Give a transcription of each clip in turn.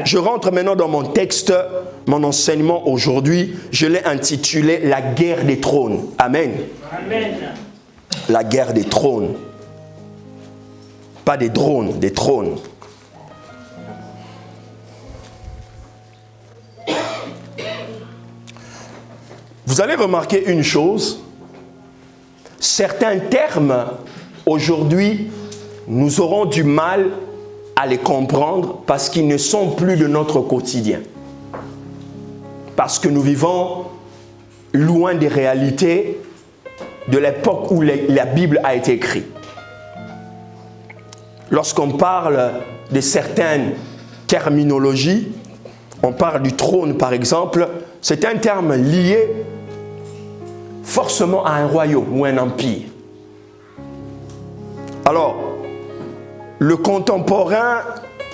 Je rentre maintenant dans mon texte, mon enseignement aujourd'hui. Je l'ai intitulé « La guerre des trônes ». Amen. Amen. La guerre des trônes. Pas des drones, des trônes. Vous allez remarquer une chose. Certains termes, aujourd'hui, nous aurons du mal à les comprendre parce qu'ils ne sont plus de notre quotidien. Parce que nous vivons loin des réalités de l'époque où la Bible a été écrite. Lorsqu'on parle de certaines terminologies, on parle du trône par exemple, c'est un terme lié forcément à un royaume ou un empire. Alors, le contemporain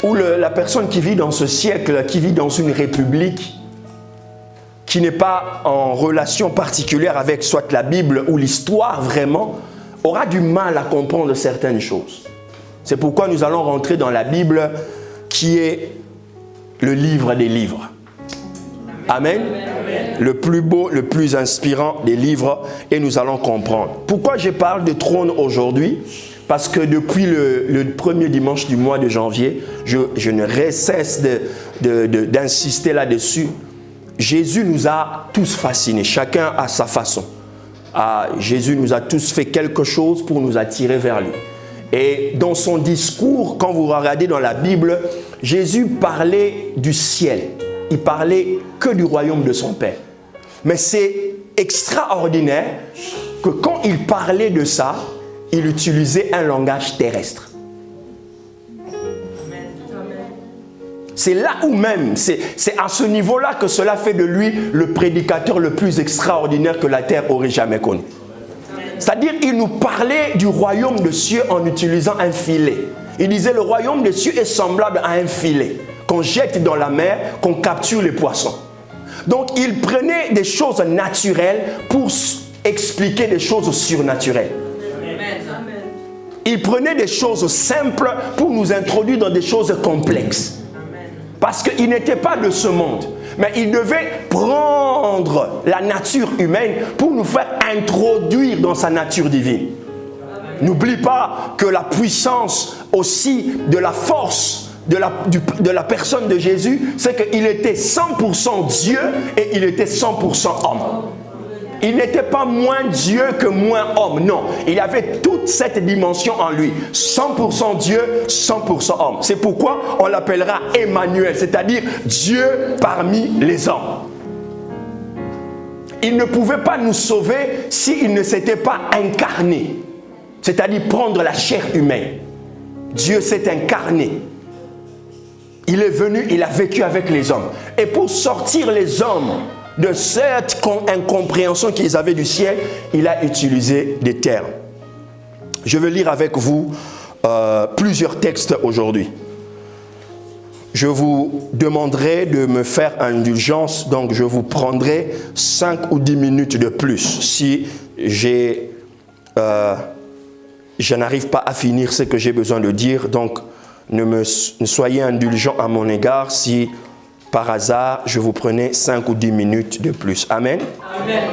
ou la personne qui vit dans ce siècle, qui vit dans une république, qui n'est pas en relation particulière avec soit la Bible ou l'histoire vraiment, aura du mal à comprendre certaines choses. C'est pourquoi nous allons rentrer dans la Bible qui est le livre des livres. Amen. Amen. Le plus beau, le plus inspirant des livres et nous allons comprendre. Pourquoi je parle de trône aujourd'hui? Parce que depuis le premier dimanche du mois de janvier, je ne cesse d'insister là-dessus. Jésus nous a tous fascinés, chacun à sa façon. Jésus nous a tous fait quelque chose pour nous attirer vers lui. Et dans son discours, quand vous regardez dans la Bible, Jésus parlait du ciel. Il parlait que du royaume de son Père. Mais c'est extraordinaire que quand il parlait de ça, il utilisait un langage terrestre. C'est là où même, c'est à ce niveau-là que cela fait de lui le prédicateur le plus extraordinaire que la terre aurait jamais connu. C'est-à-dire, il nous parlait du royaume des cieux en utilisant un filet. Il disait, le royaume des cieux est semblable à un filet qu'on jette dans la mer, qu'on capture les poissons. Donc, il prenait des choses naturelles pour expliquer des choses surnaturelles. Il prenait des choses simples pour nous introduire dans des choses complexes. Parce qu'il n'était pas de ce monde. Mais il devait prendre la nature humaine pour nous faire introduire dans sa nature divine. N'oublie pas que la puissance aussi de la force de la personne de Jésus, c'est qu'il était 100% Dieu et il était 100% homme. Il n'était pas moins Dieu que moins homme, non. Il avait toute cette dimension en lui. 100% Dieu, 100% homme. C'est pourquoi on l'appellera Emmanuel, c'est-à-dire Dieu parmi les hommes. Il ne pouvait pas nous sauver s'il ne s'était pas incarné, c'est-à-dire prendre la chair humaine. Dieu s'est incarné. Il est venu, il a vécu avec les hommes. Et pour sortir les hommes de cette incompréhension qu'ils avaient du ciel, il a utilisé des termes. Je vais lire avec vous plusieurs textes aujourd'hui. Je vous demanderai de me faire indulgence, donc je vous prendrai 5 ou 10 minutes de plus si je n'arrive pas à finir ce que j'ai besoin de dire. Donc ne soyez indulgents à mon égard si par hasard, je vous prenais 5 ou 10 minutes de plus. Amen. Amen.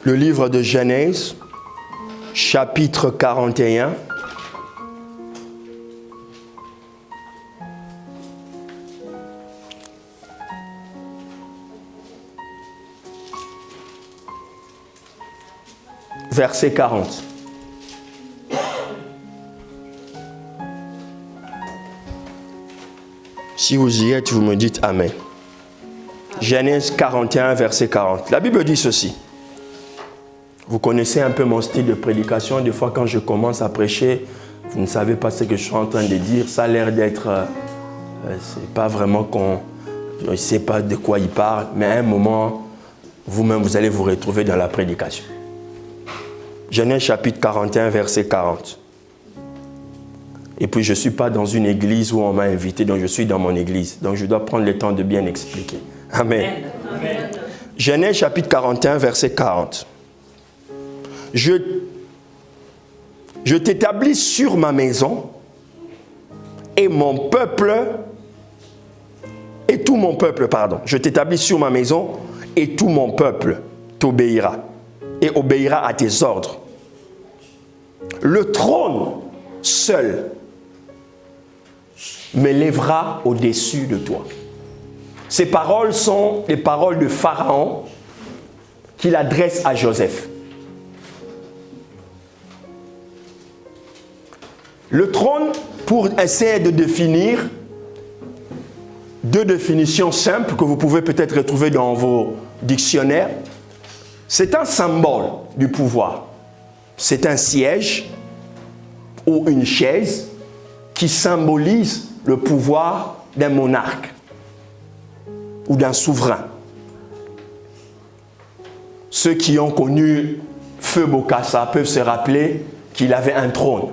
Le livre de Genèse, chapitre 41. Verset 40. Si vous y êtes, vous me dites Amen. Genèse 41, verset 40. La Bible dit ceci. Vous connaissez un peu mon style de prédication. Des fois, quand je commence à prêcher, vous ne savez pas ce que je suis en train de dire. Ça a l'air d'être... c'est pas vraiment qu'on... Je ne sais pas de quoi il parle. Mais à un moment, vous-même, vous allez vous retrouver dans la prédication. Genèse chapitre 41, verset 40. Et puis, je ne suis pas dans une église où on m'a invité, donc je suis dans mon église. Donc, je dois prendre le temps de bien expliquer. Amen. Amen. Genèse chapitre 41, verset 40. Je t'établis sur ma maison et mon peuple et tout mon peuple, pardon, je t'établis sur ma maison, et tout mon peuple t'obéira, et obéira à tes ordres. Le trône seul m'élèvera au-dessus de toi. Ces paroles sont les paroles de Pharaon qu'il adresse à Joseph. Le trône, pour essayer de définir, deux définitions simples que vous pouvez peut-être retrouver dans vos dictionnaires, c'est un symbole du pouvoir. C'est un siège ou une chaise qui symbolise le pouvoir d'un monarque ou d'un souverain. Ceux qui ont connu Feu Bokassa peuvent se rappeler qu'il avait un trône.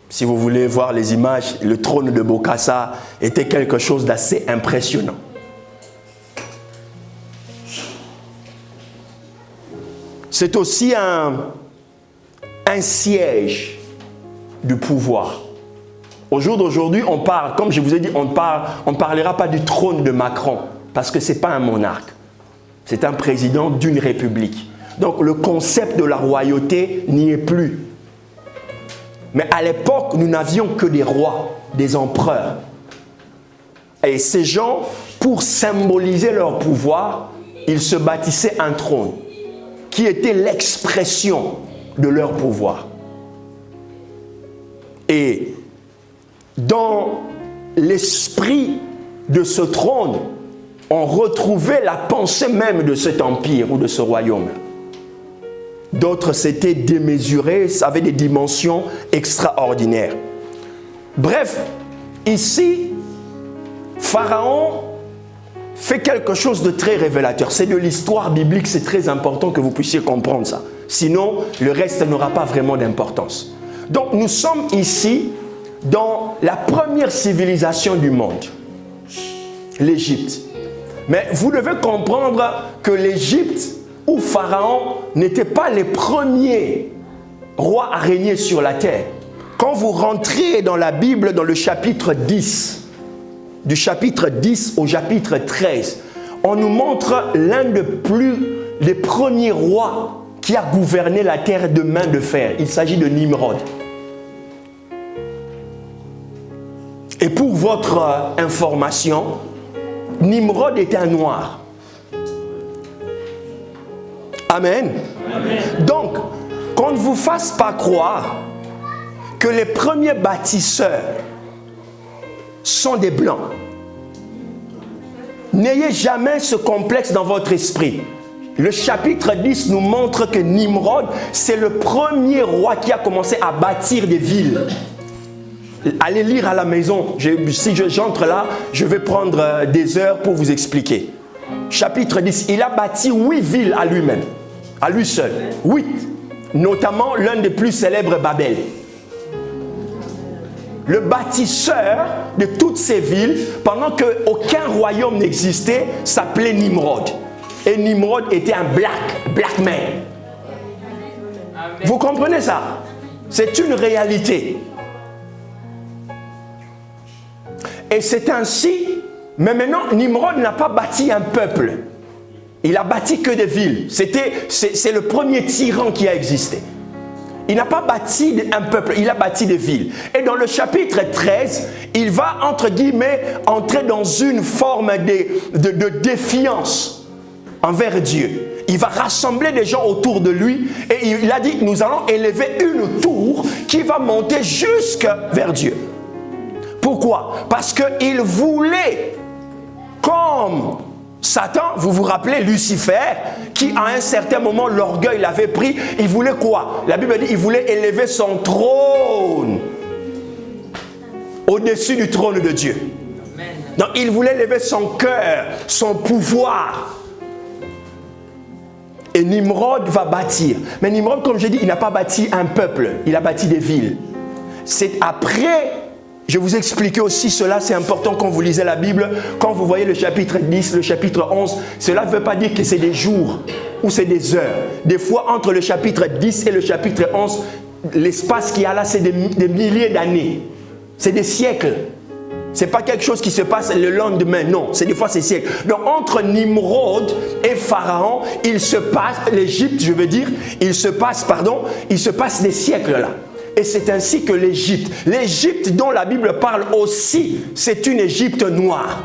Si vous voulez voir les images, le trône de Bokassa était quelque chose d'assez impressionnant. C'est aussi un siège du pouvoir. Au jour d'aujourd'hui, on parle, comme je vous ai dit, on ne parlera pas du trône de Macron, parce que ce n'est pas un monarque. C'est un président d'une république. Donc le concept de la royauté n'y est plus. Mais à l'époque, nous n'avions que des rois, des empereurs. Et ces gens, pour symboliser leur pouvoir, ils se bâtissaient un trône, qui était l'expression de leur pouvoir. Et dans l'esprit de ce trône, on retrouvait la pensée même de cet empire ou de ce royaume. D'autres s'étaient démesurés, avaient des dimensions extraordinaires. Bref, ici, Pharaon fait quelque chose de très révélateur. C'est de l'histoire biblique, c'est très important que vous puissiez comprendre ça. Sinon, le reste n'aura pas vraiment d'importance. Donc, nous sommes ici dans la première civilisation du monde, l'Égypte. Mais vous devez comprendre que l'Égypte ou Pharaon n'étaient pas les premiers rois à régner sur la terre. Quand vous rentrez dans la Bible, dans le chapitre 10, du chapitre 10 au chapitre 13, on nous montre l'un des premiers rois qui a gouverné la terre de main de fer. Il s'agit de Nimrod. Et pour votre information, Nimrod était un noir. Amen. Amen. Donc, qu'on ne vous fasse pas croire que les premiers bâtisseurs sont des blancs. N'ayez jamais ce complexe dans votre esprit. Le chapitre 10 nous montre que Nimrod, c'est le premier roi qui a commencé à bâtir des villes. Allez lire à la maison. Si j'entre là, je vais prendre des heures pour vous expliquer. Chapitre 10, il a bâti 8 villes à lui-même, à lui seul. 8, notamment l'un des plus célèbres, Babel. Le bâtisseur de toutes ces villes, pendant qu'aucun royaume n'existait, s'appelait Nimrod. Et Nimrod était un black man. Vous comprenez ça? C'est une réalité. Et c'est ainsi, mais maintenant, Nimrod n'a pas bâti un peuple. Il a bâti que des villes. C'est le premier tyran qui a existé. Il n'a pas bâti un peuple, il a bâti des villes. Et dans le chapitre 13, il va, entre guillemets, entrer dans une forme de défiance envers Dieu. Il va rassembler des gens autour de lui et il a dit, nous allons élever une tour qui va monter jusque vers Dieu. Pourquoi? Parce qu'il voulait, comme Satan, vous vous rappelez Lucifer, qui à un certain moment l'orgueil l'avait pris, il voulait quoi? La Bible dit il voulait élever son trône au-dessus du trône de Dieu. Donc il voulait élever son cœur, son pouvoir. Et Nimrod va bâtir. Mais Nimrod, comme je dis, il n'a pas bâti un peuple, il a bâti des villes. C'est après... Je vous expliquais aussi cela, c'est important quand vous lisez la Bible, quand vous voyez le chapitre 10, le chapitre 11, cela ne veut pas dire que c'est des jours ou c'est des heures. Des fois, entre le chapitre 10 et le chapitre 11, l'espace qu'il y a là, c'est des milliers d'années. C'est des siècles. Ce n'est pas quelque chose qui se passe le lendemain, non. C'est des fois ces siècles. Donc entre Nimrod et Pharaon, il se passe, l'Égypte je veux dire, il se passe des siècles là. Et c'est ainsi que l'Égypte dont la Bible parle aussi, c'est une Égypte noire.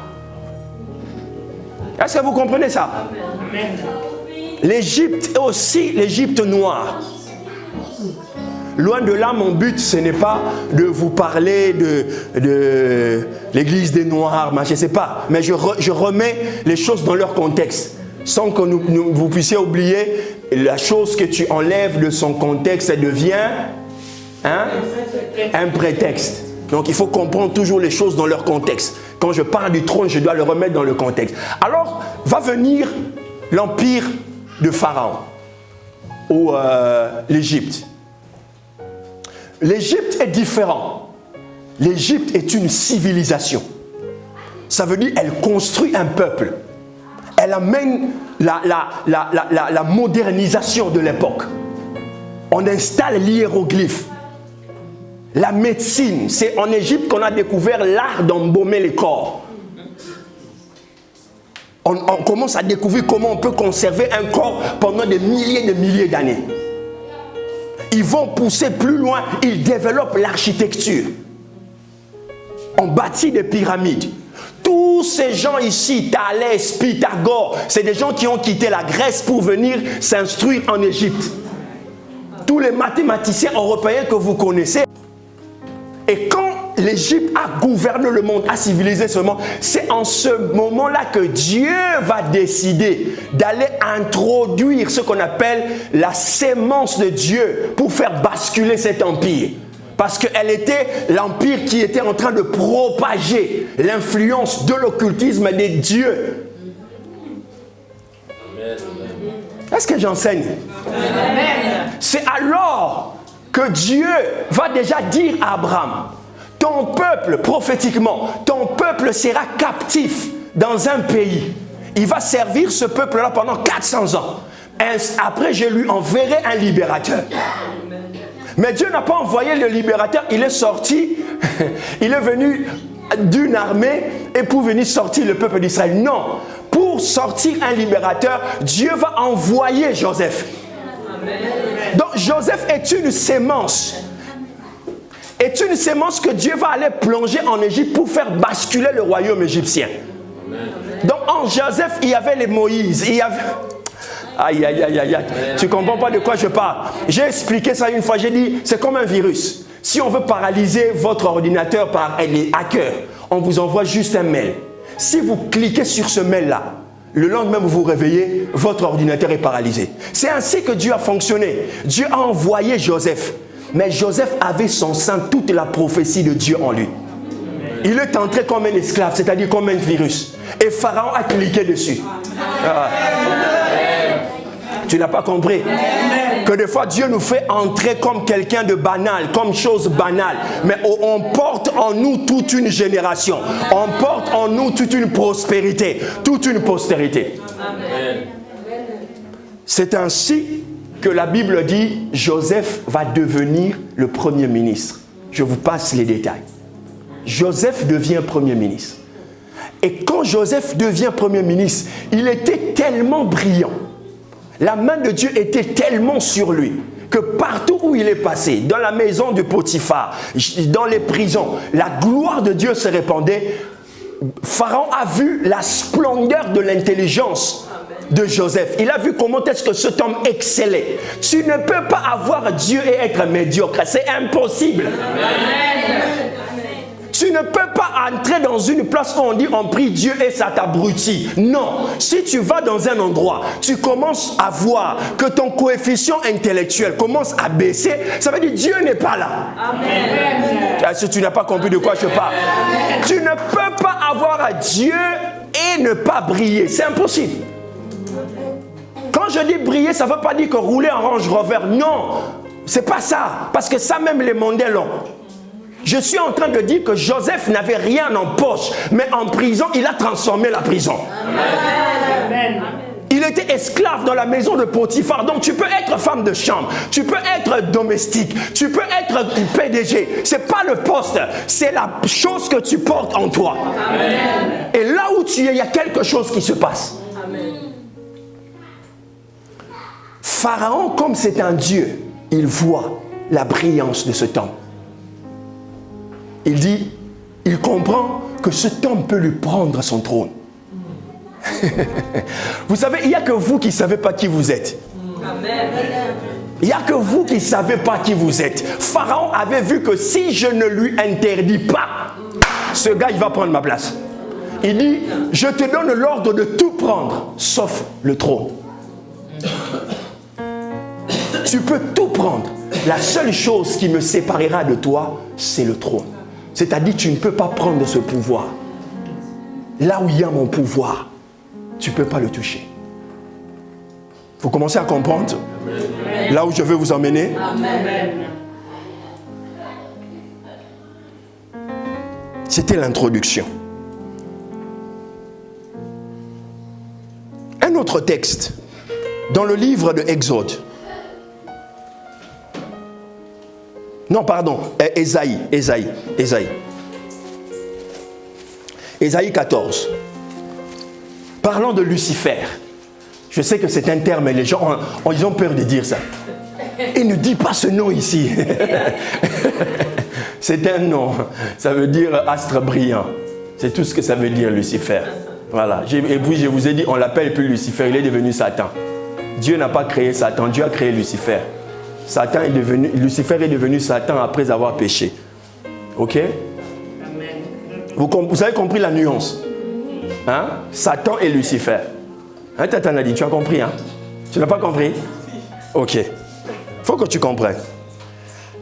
Est-ce que vous comprenez ça? L'Égypte est aussi l'Égypte noire. Loin de là, mon but, ce n'est pas de vous parler de l'église des Noirs, je ne sais pas. Mais je remets les choses dans leur contexte. Sans que vous puissiez oublier la chose que tu enlèves de son contexte, ça devient un prétexte. Donc il faut comprendre toujours les choses dans leur contexte. Quand je parle du trône, je dois le remettre dans le contexte. Alors, va venir l'empire de Pharaon, ou l'Égypte. L'Égypte est différent. L'Égypte est une civilisation. Ça veut dire qu'elle construit un peuple. Elle amène la modernisation de l'époque. On installe l'hiéroglyphe. La médecine. C'est en Égypte qu'on a découvert l'art d'embaumer les corps. On commence à découvrir comment on peut conserver un corps pendant des milliers d'années. Ils vont pousser plus loin, ils développent l'architecture. On bâtit des pyramides. Tous ces gens ici, Thalès, Pythagore, c'est des gens qui ont quitté la Grèce pour venir s'instruire en Égypte. Tous les mathématiciens européens que vous connaissez. Et quand l'Égypte a gouverné le monde, a civilisé ce monde, c'est en ce moment-là que Dieu va décider d'aller introduire ce qu'on appelle la sémence de Dieu pour faire basculer cet empire. Parce qu'elle était l'empire qui était en train de propager l'influence de l'occultisme des dieux. Est-ce que j'enseigne? C'est alors que Dieu va déjà dire à Abraham, ton peuple, prophétiquement, ton peuple sera captif dans un pays. Il va servir ce peuple-là pendant 400 ans. Après, je lui enverrai un libérateur. Mais Dieu n'a pas envoyé le libérateur, il est sorti, il est venu d'une armée et pour venir sortir le peuple d'Israël. Non, pour sortir un libérateur, Dieu va envoyer Joseph. Donc Joseph est une sémence. Est une sémence que Dieu va aller plonger en Égypte pour faire basculer le royaume égyptien. Donc en Joseph, il y avait les Moïse, il y avait... Aïe, aïe, aïe, aïe, aïe. Tu ne comprends pas de quoi je parle. J'ai expliqué ça une fois, j'ai dit, c'est comme un virus. Si on veut paralyser votre ordinateur par les hackers, on vous envoie juste un mail. Si vous cliquez sur ce mail-là, le lendemain vous vous réveillez, votre ordinateur est paralysé. C'est ainsi que Dieu a fonctionné. Dieu a envoyé Joseph. Mais Joseph avait son sein, toute la prophétie de Dieu en lui. Il est entré comme un esclave, c'est-à-dire comme un virus. Et Pharaon a cliqué dessus. Tu n'as pas compris? Que des fois Dieu nous fait entrer comme quelqu'un de banal, comme chose banale. Mais on porte en nous toute une génération. On porte en nous toute une prospérité, toute une postérité. C'est ainsi que la Bible dit Joseph va devenir le premier ministre. Je vous passe les détails. Joseph devient premier ministre. Et quand Joseph devient premier ministre, il était tellement brillant. La main de Dieu était tellement sur lui que partout où il est passé, dans la maison de Potiphar, dans les prisons, la gloire de Dieu se répandait. Pharaon a vu la splendeur de l'intelligence de Joseph. Il a vu comment est-ce que cet homme excellait. Tu ne peux pas avoir Dieu et être médiocre. C'est impossible. Amen. Tu ne peux pas entrer dans une place où on dit on prie Dieu et ça t'abrutit. Non. Si tu vas dans un endroit, tu commences à voir que ton coefficient intellectuel commence à baisser, ça veut dire Dieu n'est pas là. Amen. Si tu n'as pas compris de quoi je parle. Amen. Tu ne peux pas avoir Dieu et ne pas briller. C'est impossible. Quand je dis briller, ça ne veut pas dire que rouler en Range Rover. Non. C'est pas ça. Parce que ça même les mondains l'ont. Je suis en train de dire que Joseph n'avait rien en poche, mais en prison, il a transformé la prison. Amen. Il Il était esclave dans la maison de Potiphar. Donc tu peux être femme de chambre, tu peux être domestique, tu peux être PDG. Ce n'est pas le poste, c'est la chose que tu portes en toi. Amen. Et là où tu es, il y a quelque chose qui se passe. Amen. Pharaon, comme c'est un Dieu, il voit la brillance de cet homme. Il dit, il comprend que cet homme peut lui prendre son trône. Vous savez, il n'y a que vous qui ne savez pas qui vous êtes. Amen. Il n'y a que vous qui ne savez pas qui vous êtes. Pharaon avait vu que si je ne lui interdis pas, ce gars, il va prendre ma place. Il dit, je te donne l'ordre de tout prendre, sauf le trône. Tu peux tout prendre. La seule chose qui me séparera de toi, c'est le trône. C'est-à-dire, tu ne peux pas prendre ce pouvoir. Là où il y a mon pouvoir, tu ne peux pas le toucher. Vous commencez à comprendre? Amen. Là où je veux vous emmener? Amen. C'était l'introduction. Un autre texte, dans le livre de Exode. Non, pardon, Ésaïe 14. Parlant de Lucifer. Je sais que c'est un terme, mais les gens ils ont peur de dire ça. Il ne dit pas ce nom ici. C'est un nom. Ça veut dire astre brillant. C'est tout ce que ça veut dire, Lucifer. Voilà. Et puis je vous ai dit, on l'appelle plus Lucifer, il est devenu Satan. Dieu n'a pas créé Satan, Dieu a créé Lucifer. Lucifer est devenu Satan après avoir péché. Ok? Vous avez compris la nuance? Hein? Satan et Lucifer. Hein, Tata Nadine, tu as compris? Hein? Tu n'as pas compris? Ok. Il faut que tu comprennes.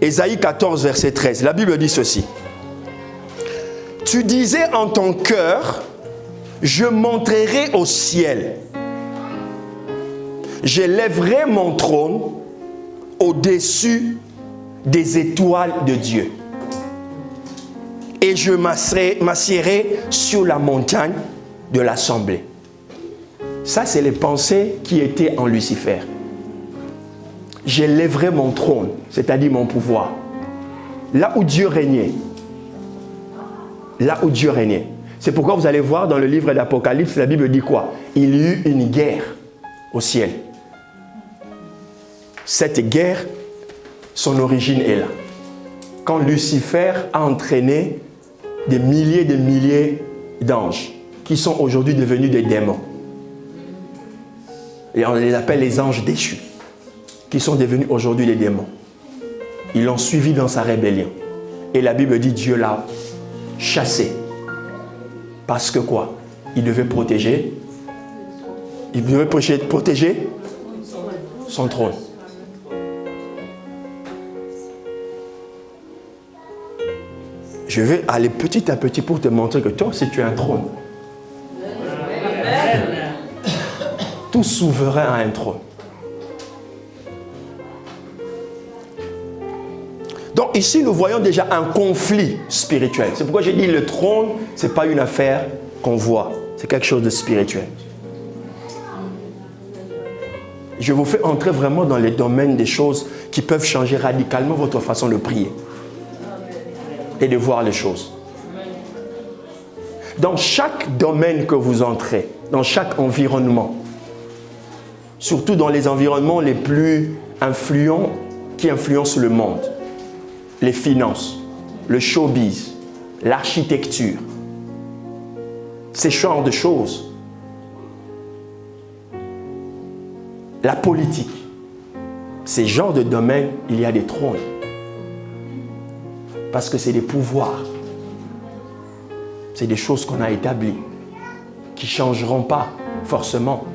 Ésaïe 14, verset 13. La Bible dit ceci. Tu disais en ton cœur, je monterai au ciel. J'élèverai mon trône au-dessus des étoiles de Dieu. Et je m'assierai sur la montagne de l'assemblée. Ça, c'est les pensées qui étaient en Lucifer. J'élèverai mon trône, c'est-à-dire mon pouvoir. Là où Dieu régnait. Là où Dieu régnait. C'est pourquoi vous allez voir dans le livre d'Apocalypse, la Bible dit quoi? Il y eut une guerre au ciel. Cette guerre, son origine est là. Quand Lucifer a entraîné des milliers d'anges qui sont aujourd'hui devenus des démons. Et on les appelle les anges déchus, qui sont devenus aujourd'hui des démons. Ils l'ont suivi dans sa rébellion. Et la Bible dit Dieu l'a chassé. Parce que quoi? Il devait protéger. Il devait protéger son trône. Je vais aller petit à petit pour te montrer que toi aussi tu as un trône. Tout souverain a un trône. Donc ici, nous voyons déjà un conflit spirituel. C'est pourquoi j'ai dit le trône, ce n'est pas une affaire qu'on voit. C'est quelque chose de spirituel. Je vous fais entrer vraiment dans les domaines des choses qui peuvent changer radicalement votre façon de prier et de voir les choses. Dans chaque domaine que vous entrez, dans chaque environnement, surtout dans les environnements les plus influents qui influencent le monde, les finances, le showbiz, l'architecture, ces genres de choses, la politique, ces genres de domaines, il y a des trônes. Parce que c'est des pouvoirs. C'est des choses qu'on a établies, qui ne changeront pas forcément.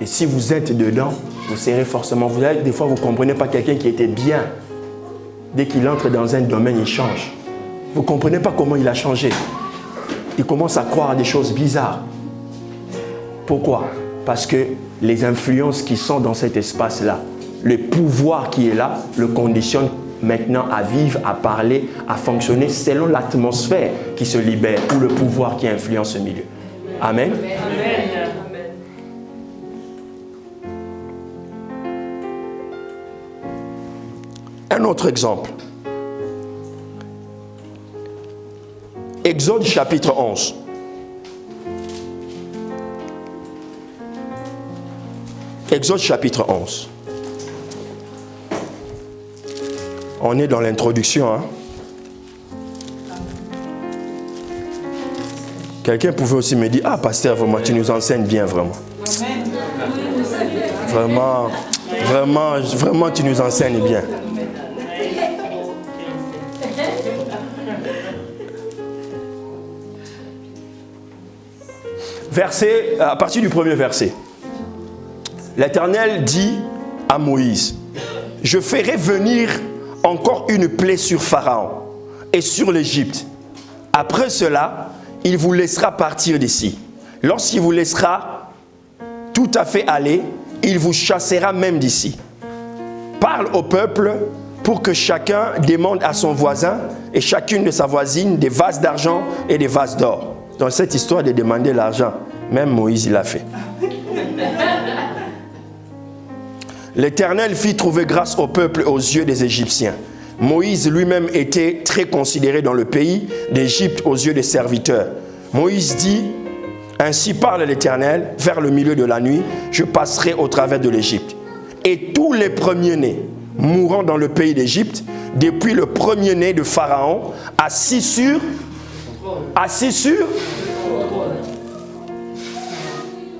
Et si vous êtes dedans, vous serez forcément... Des fois, vous ne comprenez pas quelqu'un qui était bien. Dès qu'il entre dans un domaine, il change. Vous ne comprenez pas comment il a changé. Il commence à croire à des choses bizarres. Pourquoi? Parce que les influences qui sont dans cet espace-là, le pouvoir qui est là, le conditionne maintenant à vivre, à parler, à fonctionner selon l'atmosphère qui se libère ou le pouvoir qui influence ce milieu. Amen. Amen. Un autre exemple. Exode chapitre 11. Exode chapitre 11. On est dans l'introduction. Hein? Quelqu'un pouvait aussi me dire, ah pasteur, vraiment, tu nous enseignes bien, vraiment. Vraiment, tu nous enseignes bien. Verset, à partir du premier verset. L'Éternel dit à Moïse, je ferai venir encore une plaie sur Pharaon et sur l'Égypte. Après cela, il vous laissera partir d'ici. Lorsqu'il vous laissera tout à fait aller, il vous chassera même d'ici. Parle au peuple pour que chacun demande à son voisin et chacune de sa voisine des vases d'argent et des vases d'or. Dans cette histoire de demander l'argent, même Moïse l'a fait. L'Éternel fit trouver grâce au peuple aux yeux des Égyptiens. Moïse lui-même était très considéré dans le pays d'Égypte aux yeux des serviteurs. Moïse dit, ainsi parle l'Éternel, vers le milieu de la nuit, je passerai au travers de l'Égypte. Et tous les premiers-nés mourant dans le pays d'Égypte, depuis le premier-né de Pharaon, assis sur.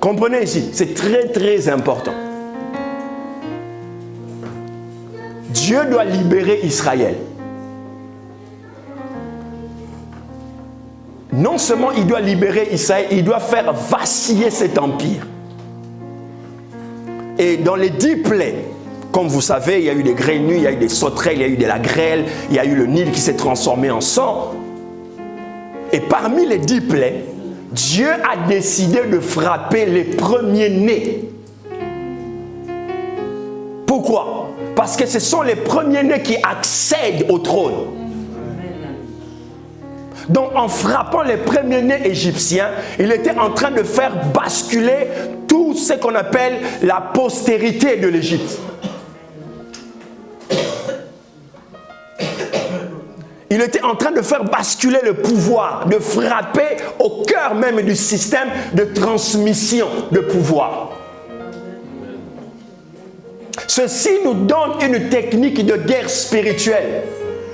Comprenez ici, c'est très très important. Dieu doit libérer Israël. Non seulement il doit libérer Israël, il doit faire vaciller cet empire. Et dans les 10 plaies, comme vous savez, il y a eu des grenouilles, il y a eu des sauterelles, il y a eu de la grêle, il y a eu le Nil qui s'est transformé en sang. Et parmi les 10 plaies, Dieu a décidé de frapper les premiers-nés. Pourquoi? Parce que ce sont les premiers-nés qui accèdent au trône. Donc en frappant les premiers-nés égyptiens, il était en train de faire basculer tout ce qu'on appelle la postérité de l'Égypte. Il était en train de faire basculer le pouvoir, de frapper au cœur même du système de transmission de pouvoir. Ceci nous donne une technique de guerre spirituelle.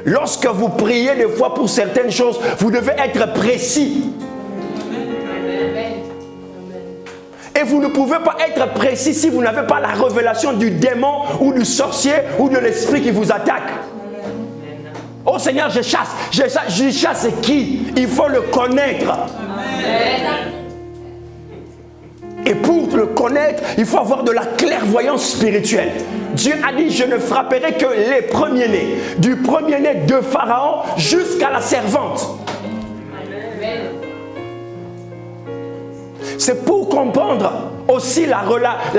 Lorsque vous priez des fois pour certaines choses, vous devez être précis. Et vous ne pouvez pas être précis si vous n'avez pas la révélation du démon ou du sorcier ou de l'esprit qui vous attaque. Oh Seigneur, je chasse qui? Il faut le connaître. Et pour le connaître, il faut avoir de la clairvoyance spirituelle. Dieu a dit, je ne frapperai que les premiers-nés. Du premier-né de Pharaon jusqu'à la servante. C'est pour comprendre aussi la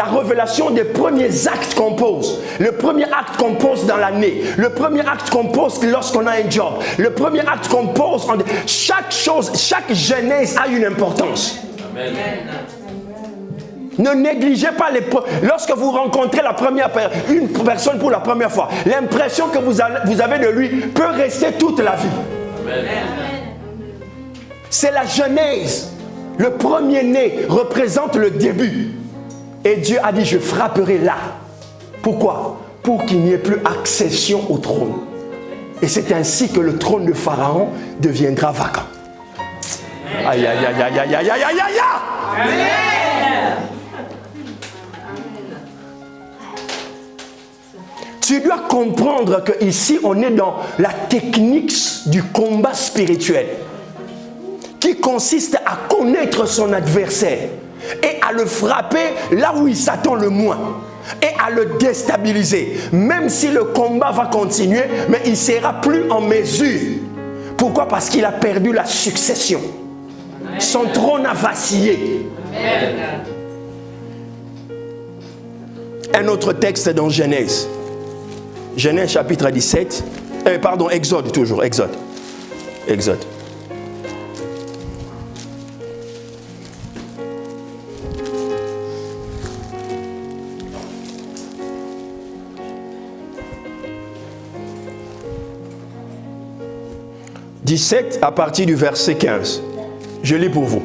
révélation des premiers actes qu'on pose. Le premier acte qu'on pose dans l'année. Le premier acte qu'on pose lorsqu'on a un job. Le premier acte qu'on pose. Chaque chose, chaque genèse a une importance. Amen. Ne négligez pas lorsque vous rencontrez une personne pour la première fois, l'impression que vous avez de lui peut rester toute la vie. Amen. C'est la genèse. Le premier-né représente le début. Et Dieu a dit, je frapperai là. Pourquoi? Pour qu'il n'y ait plus accession au trône. Et c'est ainsi que le trône de Pharaon deviendra vacant. Aïe, aïe, aïe, aïe, aïe, aïe, aïe, aïe, aïe. Amen. Tu dois comprendre qu'ici, on est dans la technique du combat spirituel qui consiste à connaître son adversaire et à le frapper là où il s'attend le moins et à le déstabiliser. Même si le combat va continuer, mais il ne sera plus en mesure. Pourquoi? Parce qu'il a perdu la succession. Son trône a vacillé. Un autre texte dans Genèse. Genèse chapitre 17. Exode toujours. Exode. 17 à partir du verset 15. Je lis pour vous.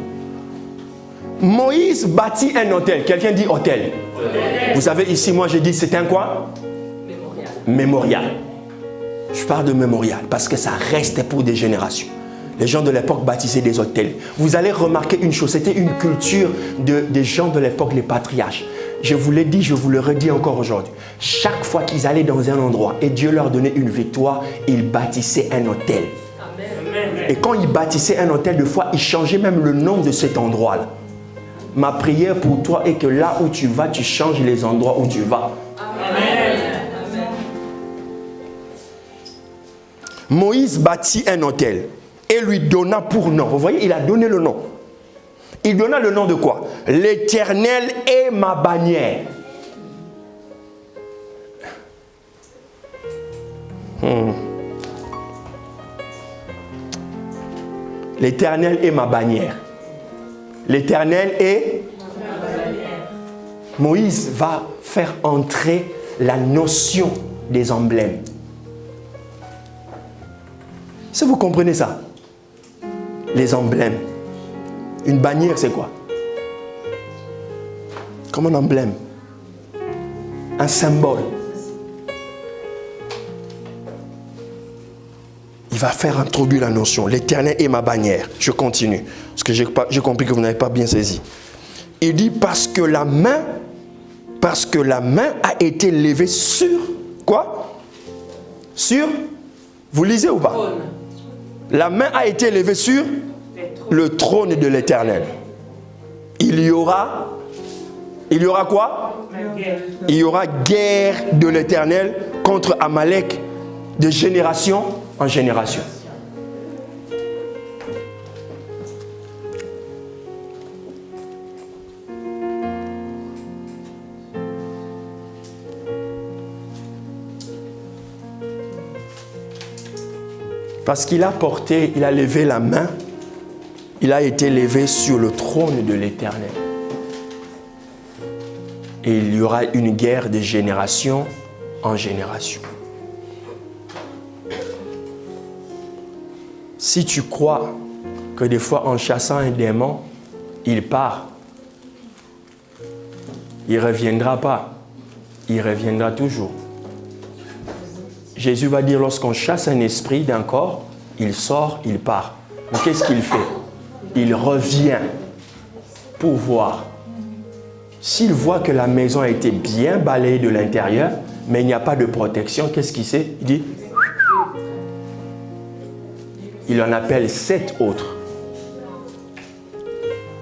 Moïse bâtit un autel. Quelqu'un dit autel. Vous savez, ici, moi, j'ai dit, c'est un quoi? Mémorial. Je parle de mémorial parce que ça reste pour des générations. Les gens de l'époque bâtissaient des autels. Vous allez remarquer une chose, c'était une culture des gens de l'époque, les patriarches. Je vous l'ai dit, je vous le redis encore aujourd'hui. Chaque fois qu'ils allaient dans un endroit et Dieu leur donnait une victoire, ils bâtissaient un autel. Et quand ils bâtissaient un autel, des fois, ils changeaient même le nom de cet endroit-là. Ma prière pour toi est que là où tu vas, tu changes les endroits où tu vas. Amen. Moïse bâtit un autel et lui donna pour nom. Vous voyez, il a donné le nom. Il donna le nom de quoi? L'Éternel est ma bannière. L'Éternel est ma bannière. L'Éternel est ma bannière. Moïse va faire entrer la notion des emblèmes. Si vous comprenez ça, les emblèmes. Une bannière, c'est quoi? Comme un emblème. Un symbole. Il va faire introduire la notion. L'Éternel est ma bannière. Je continue. Parce que j'ai compris que vous n'avez pas bien saisi. Il dit parce que la main a été levée sur quoi? Sur, vous lisez ou pas? La main a été levée sur le trône de l'Éternel. Il y aura quoi? Il y aura guerre de l'Éternel contre Amalek de génération en génération. Parce qu'il a porté, il a levé la main, il a été levé sur le trône de l'Éternel. Et il y aura une guerre de génération en génération. Si tu crois que des fois en chassant un démon, il part, il ne reviendra pas, il reviendra toujours. Jésus va dire lorsqu'on chasse un esprit d'un corps, il sort, il part. Mais qu'est-ce qu'il fait? Il revient pour voir. S'il voit que la maison a été bien balayée de l'intérieur, mais il n'y a pas de protection, qu'est-ce qu'il fait? Il dit, il en appelle 7 autres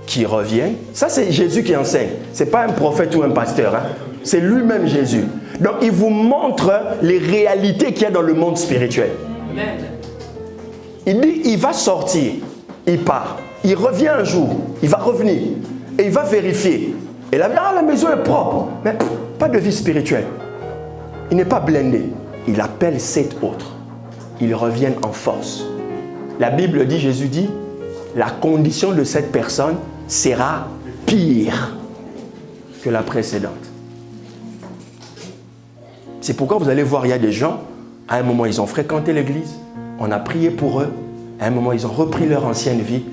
qui reviennent. Ça, c'est Jésus qui enseigne. Ce n'est pas un prophète ou un pasteur. Hein? C'est lui-même Jésus. Donc, il vous montre les réalités qu'il y a dans le monde spirituel. Amen. Il dit, il va sortir, il part, il revient un jour, il va revenir et il va vérifier. Et là, la maison est propre, mais pas de vie spirituelle. Il n'est pas blindé. Il appelle 7 autres. Ils reviennent en force. La Bible dit, Jésus dit, la condition de cette personne sera pire que la précédente. C'est pourquoi vous allez voir, il y a des gens, à un moment, ils ont fréquenté l'église, on a prié pour eux, à un moment, ils ont repris leur ancienne vie,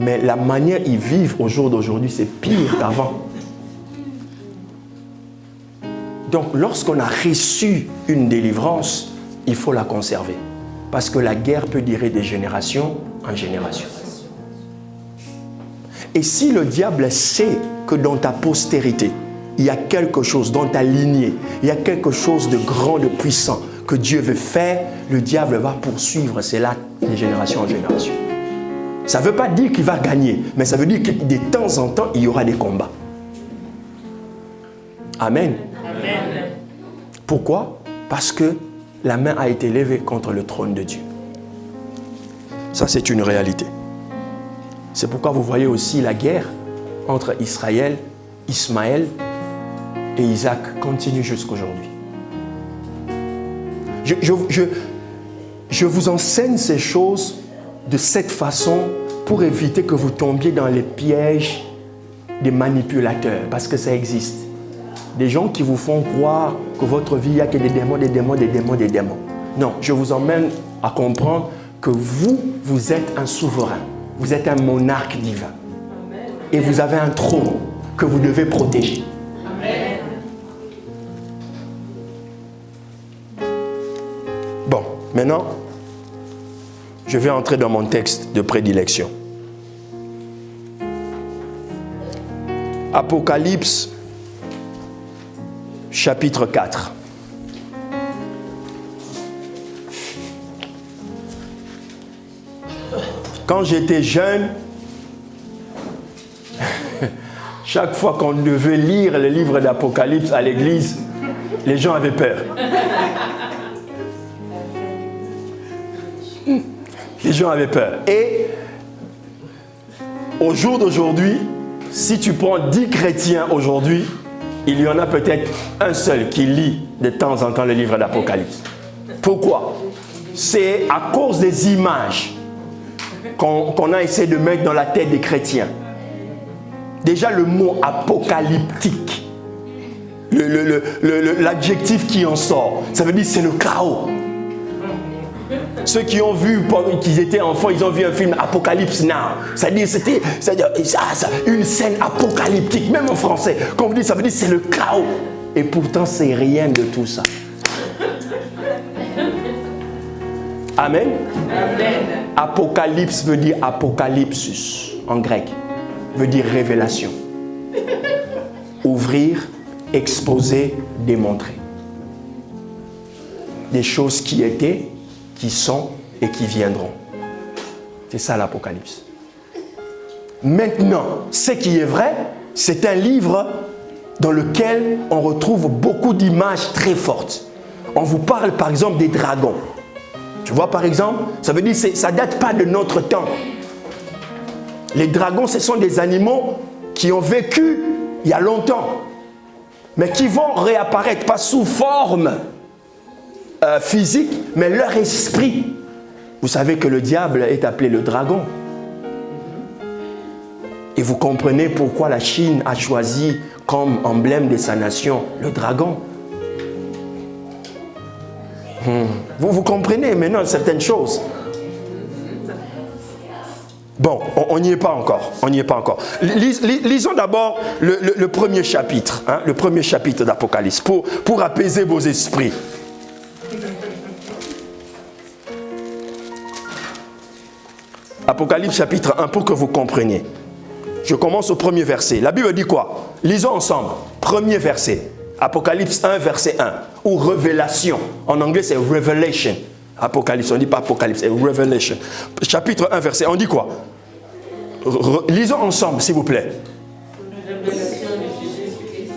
mais la manière ils vivent au jour d'aujourd'hui, c'est pire qu'avant. Donc, lorsqu'on a reçu une délivrance, il faut la conserver. Parce que la guerre peut durer de génération en génération. Et si le diable sait que dans ta postérité, il y a quelque chose dans ta lignée, il y a quelque chose de grand, de puissant que Dieu veut faire, le diable va poursuivre cela de génération en génération. Ça ne veut pas dire qu'il va gagner, mais ça veut dire que de temps en temps, il y aura des combats. Amen. Amen. Pourquoi? Parce que la main a été levée contre le trône de Dieu. Ça, c'est une réalité. C'est pourquoi vous voyez aussi la guerre entre Israël, Ismaël et Isaac continue jusqu'aujourd'hui. Je vous enseigne ces choses de cette façon pour éviter que vous tombiez dans les pièges des manipulateurs, parce que ça existe. Des gens qui vous font croire que votre vie, il n'y a que des démons, des démons, des démons, des démons. Non, je vous emmène à comprendre que vous êtes un souverain. Vous êtes un monarque divin. Amen. Et vous avez un trône que vous devez protéger. Amen. Bon, maintenant, je vais entrer dans mon texte de prédilection. Apocalypse, chapitre 4. Quand j'étais jeune, chaque fois qu'on devait lire le livre d'Apocalypse à l'église, les gens avaient peur. Les gens avaient peur. Et au jour d'aujourd'hui, si tu prends 10 chrétiens aujourd'hui, il y en a peut-être un seul qui lit de temps en temps le livre d'Apocalypse. Pourquoi? C'est à cause des images qu'on a essayé de mettre dans la tête des chrétiens. Déjà le mot apocalyptique, l'adjectif qui en sort, ça veut dire c'est le chaos. Ceux qui ont vu, pendant qu'ils étaient enfants, ils ont vu un film Apocalypse Now. C'est-à-dire c'était une scène apocalyptique, même en français. Quand on dit ça veut dire c'est le chaos. Et pourtant c'est rien de tout ça. Amen. Amen. Apocalypse veut dire apocalypsus en grec. Veut dire révélation. Ouvrir, exposer, démontrer. Des choses qui étaient, qui sont et qui viendront. C'est ça l'Apocalypse. Maintenant, ce qui est vrai, c'est un livre dans lequel on retrouve beaucoup d'images très fortes. On vous parle par exemple des dragons. Tu vois par exemple, ça veut dire que ça ne date pas de notre temps. Les dragons, ce sont des animaux qui ont vécu il y a longtemps, mais qui vont réapparaître, pas sous forme physique, mais leur esprit. Vous savez que le diable est appelé le dragon. Et vous comprenez pourquoi la Chine a choisi comme emblème de sa nation le dragon. Vous comprenez maintenant certaines choses. Bon, on n'y est pas encore. On n'y est pas encore. Lisons d'abord le premier chapitre, hein, le premier chapitre d'Apocalypse, pour apaiser vos esprits. Apocalypse chapitre 1, pour que vous compreniez. Je commence au premier verset. La Bible dit quoi? Lisons ensemble. Premier verset. Apocalypse 1, verset 1. Ou révélation. En anglais, c'est revelation. Apocalypse, on ne dit pas apocalypse, c'est revelation. Chapitre 1, verset 1. On dit quoi? Lisons ensemble, s'il vous plaît.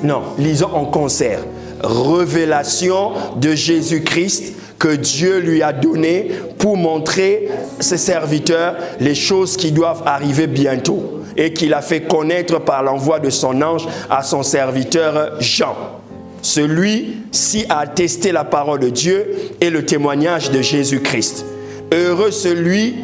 Non, lisons en concert. Révélation de Jésus-Christ que Dieu lui a donné pour montrer ses serviteurs les choses qui doivent arriver bientôt et qu'il a fait connaître par l'envoi de son ange à son serviteur Jean. Celui-ci a attesté la parole de Dieu et le témoignage de Jésus-Christ. Heureux celui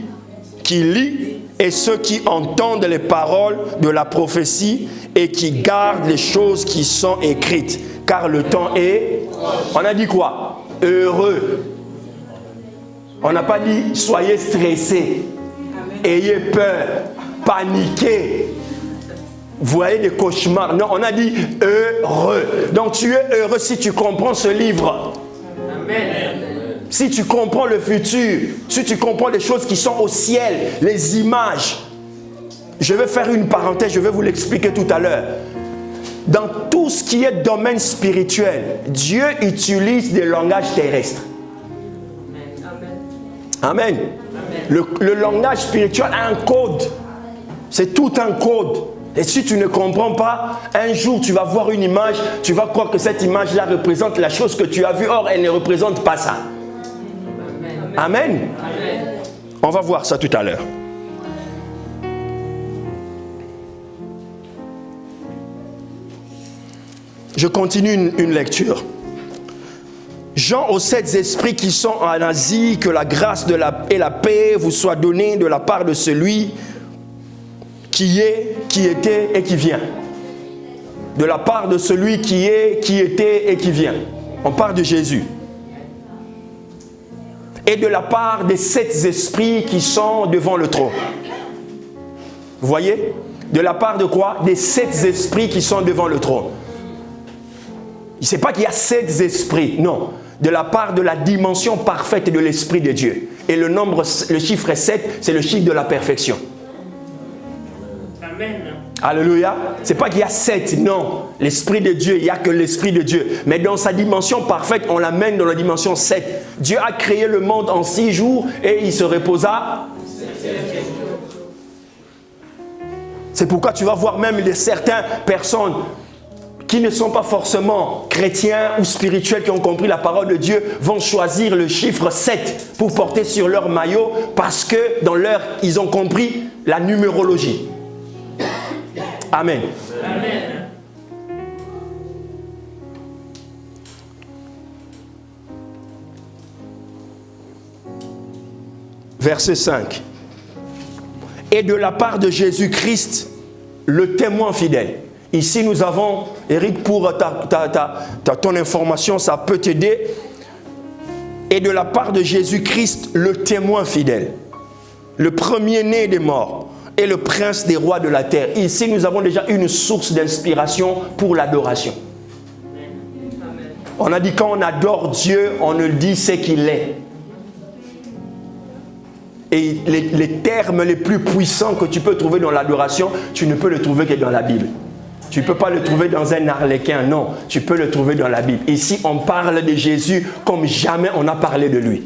qui lit et ceux qui entendent les paroles de la prophétie et qui gardent les choses qui sont écrites. Car le temps est... On a dit quoi? Heureux. On n'a pas dit soyez stressés, ayez peur, paniquez, voyez des cauchemars. Non, on a dit heureux. Donc tu es heureux si tu comprends ce livre. Amen. Si tu comprends le futur, si tu comprends les choses qui sont au ciel, les images. Je vais faire une parenthèse, je vais vous l'expliquer tout à l'heure. Dans tout ce qui est domaine spirituel, Dieu utilise des langages terrestres. Amen. Amen. Le langage spirituel a un code. C'est tout un code. Et si tu ne comprends pas, un jour tu vas voir une image, tu vas croire que cette image-là représente la chose que tu as vue. Or, elle ne représente pas ça. Amen. Amen. Amen. On va voir ça tout à l'heure. Je continue une lecture. Jean aux 7 esprits qui sont en Asie, que la grâce et la paix vous soient données de la part de celui qui est, qui était et qui vient. De la part de celui qui est, qui était et qui vient. On parle de Jésus. et de la part des 7 esprits qui sont devant le trône. Vous voyez? De la part de quoi? Des 7 esprits qui sont devant le trône. Il ne sait pas qu'il y a 7 esprits, non. De la part de la dimension parfaite de l'Esprit de Dieu. Et le chiffre 7, c'est le chiffre de la perfection. Amen. Alléluia. Ce n'est pas qu'il y a 7, non. L'Esprit de Dieu, il n'y a que l'Esprit de Dieu. Mais dans sa dimension parfaite, on l'amène dans la dimension 7. Dieu a créé le monde en 6 jours et il se reposa. C'est pourquoi tu vas voir même certaines personnes qui ne sont pas forcément chrétiens ou spirituels, qui ont compris la parole de Dieu, vont choisir le chiffre 7 pour porter sur leur maillot parce que ils ont compris la numérologie. Amen. Amen. Verset 5. Et de la part de Jésus-Christ, le témoin fidèle. Ici, nous avons, Eric, pour ton information, ça peut t'aider. Et de la part de Jésus-Christ, le témoin fidèle. Le premier-né des morts et le prince des rois de la terre. Ici, nous avons déjà une source d'inspiration pour l'adoration. On a dit quand on adore Dieu, on ne dit ce qu'il est. Et les termes les plus puissants que tu peux trouver dans l'adoration, tu ne peux le trouver que dans la Bible. Tu ne peux pas le trouver dans un arlequin, non. Tu peux le trouver dans la Bible. Ici, on parle de Jésus comme jamais on a parlé de lui.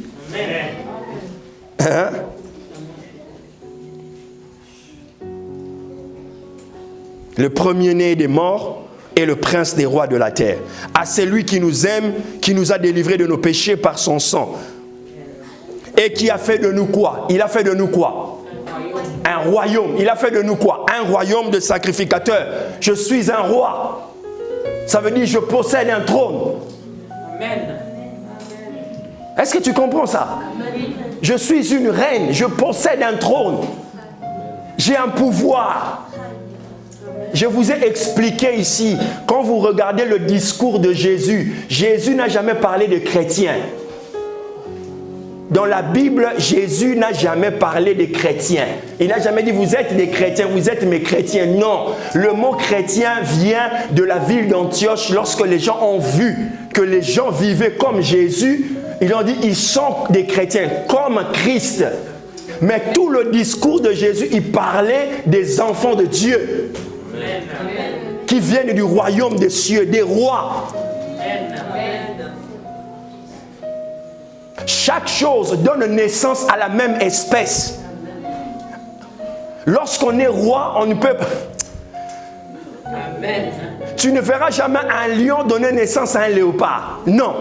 Hein? Le premier-né des morts et le prince des rois de la terre. À celui qui nous aime, qui nous a délivrés de nos péchés par son sang. Et qui a fait de nous quoi? Il a fait de nous quoi? Un royaume. Il a fait de nous quoi? Un royaume de sacrificateurs. Je suis un roi. Ça veut dire je possède un trône. Amen. Est-ce que tu comprends ça? Je suis une reine. Je possède un trône. J'ai un pouvoir. Je vous ai expliqué ici, quand vous regardez le discours de Jésus, Jésus n'a jamais parlé de chrétiens. Dans la Bible, Jésus n'a jamais parlé des chrétiens. Il n'a jamais dit vous êtes des chrétiens, vous êtes mes chrétiens. Non, le mot chrétien vient de la ville d'Antioche. Lorsque les gens ont vu que les gens vivaient comme Jésus, ils ont dit ils sont des chrétiens, comme Christ. Mais tout le discours de Jésus, il parlait des enfants de Dieu. Qui viennent du royaume des cieux, des rois. Chaque chose donne naissance à la même espèce. Lorsqu'on est roi, on ne peut pas. Tu ne verras jamais un lion donner naissance à un léopard. Non.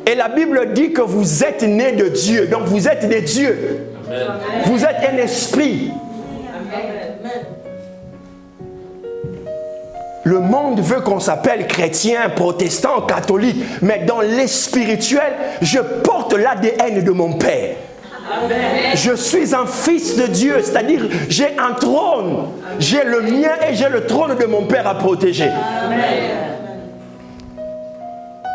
Et la Bible dit que vous êtes nés de Dieu. Donc vous êtes des dieux. Vous êtes un esprit. Le monde veut qu'on s'appelle chrétien, protestant, catholique. Mais dans les spirituels, je porte l'ADN de mon Père. Amen. Je suis un fils de Dieu, c'est-à-dire j'ai un trône. J'ai le mien et j'ai le trône de mon Père à protéger. Amen.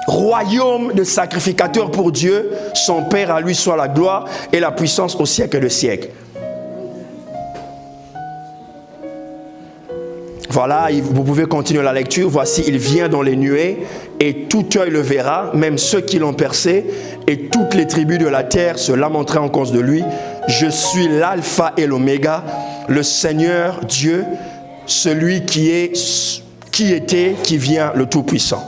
Royaume de sacrificateurs pour Dieu, son Père, à lui soit la gloire et la puissance au siècle de siècles. Voilà, vous pouvez continuer la lecture. Voici, il vient dans les nuées et tout œil le verra, même ceux qui l'ont percé, et toutes les tribus de la terre se lamenteraient en cause de lui. Je suis l'alpha et l'oméga, le Seigneur Dieu, celui qui était, qui vient, le Tout-Puissant.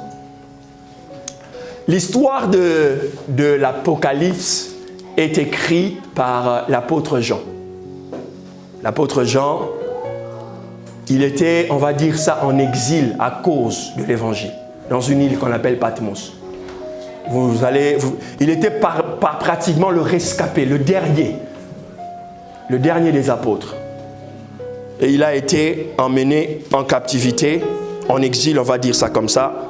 L'histoire de l'Apocalypse est écrite par l'apôtre Jean. L'apôtre Jean, il était, on va dire ça, en exil à cause de l'évangile, dans une île qu'on appelle Patmos. Il était pratiquement le rescapé, le dernier des apôtres. Et il a été emmené en captivité, en exil, on va dire ça comme ça.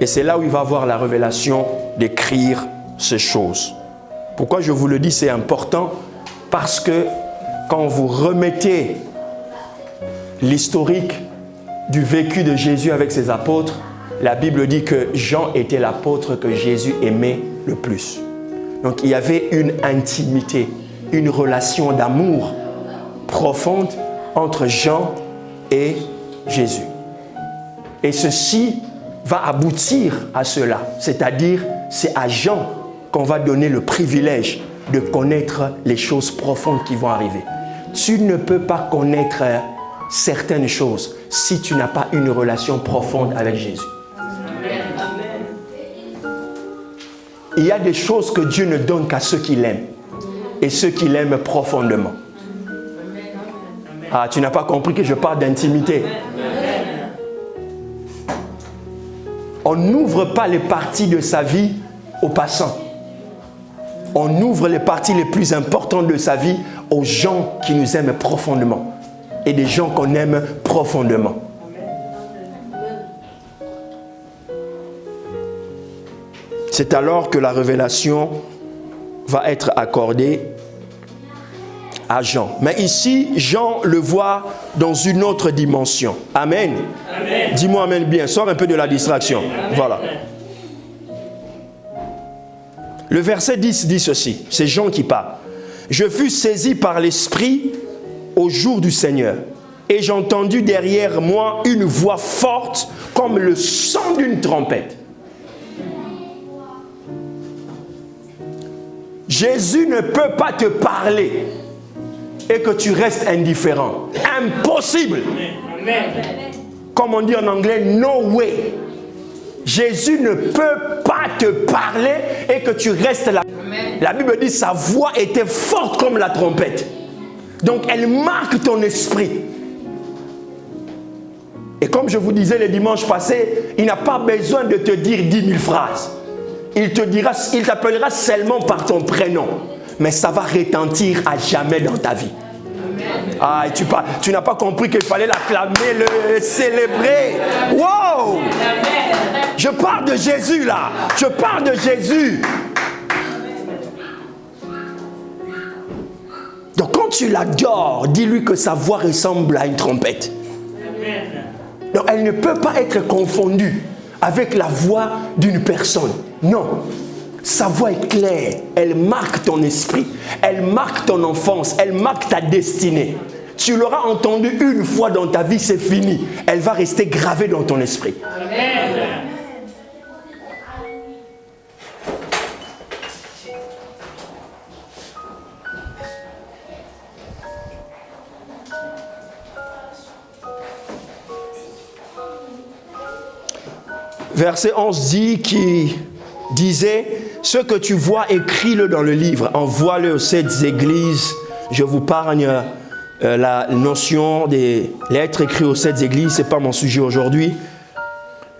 Et c'est là où il va avoir la révélation d'écrire ces choses. Pourquoi je vous le dis, c'est important? Parce que quand vous remettez l'historique du vécu de Jésus avec ses apôtres, la Bible dit que Jean était l'apôtre que Jésus aimait le plus. Donc il y avait une intimité, une relation d'amour profonde entre Jean et Jésus. Et ceci va aboutir à cela, c'est-à-dire c'est à Jean qu'on va donner le privilège de connaître les choses profondes qui vont arriver. Tu ne peux pas connaître certaines choses si tu n'as pas une relation profonde avec Jésus. Il y a des choses que Dieu ne donne qu'à ceux qui l'aiment et ceux qui l'aiment profondément. Ah, tu n'as pas compris que je parle d'intimité. On n'ouvre pas les parties de sa vie aux passants. On ouvre les parties les plus importantes de sa vie aux gens qui nous aiment profondément et des gens qu'on aime profondément. C'est alors que la révélation va être accordée à Jean. Mais ici, Jean le voit dans une autre dimension. Amen. Amen. Dis-moi amen bien. Sors un peu de la distraction. Amen. Voilà. Le verset 10 dit ceci. C'est Jean qui parle. Je fus saisi par l'Esprit au jour du Seigneur. Et j'ai entendu derrière moi une voix forte comme le son d'une trompette. Jésus ne peut pas te parler et que tu restes indifférent. Impossible. Comme on dit en anglais, no way. Jésus ne peut pas te parler et que tu restes là. La Bible dit sa voix était forte comme la trompette. Donc elle marque ton esprit. Et comme je vous disais le dimanche passé, il n'a pas besoin de te dire 10 000 phrases. Il t'appellera seulement par ton prénom. Mais ça va retentir à jamais dans ta vie. Ah, et tu n'as pas compris qu'il fallait l'acclamer, le célébrer. Wow! Je parle de Jésus là. Je parle de Jésus. Donc quand tu l'adores, dis-lui que sa voix ressemble à une trompette. Donc elle ne peut pas être confondue avec la voix d'une personne. Non. Sa voix est claire, elle marque ton esprit, elle marque ton enfance, elle marque ta destinée. Tu l'auras entendue une fois dans ta vie, c'est fini. Elle va rester gravée dans ton esprit. Amen. Verset 11 dit qui disait, ce que tu vois, écris-le dans le livre, envoie-le aux 7 églises. Je vous parle la notion des lettres écrites aux 7 églises, ce n'est pas mon sujet aujourd'hui.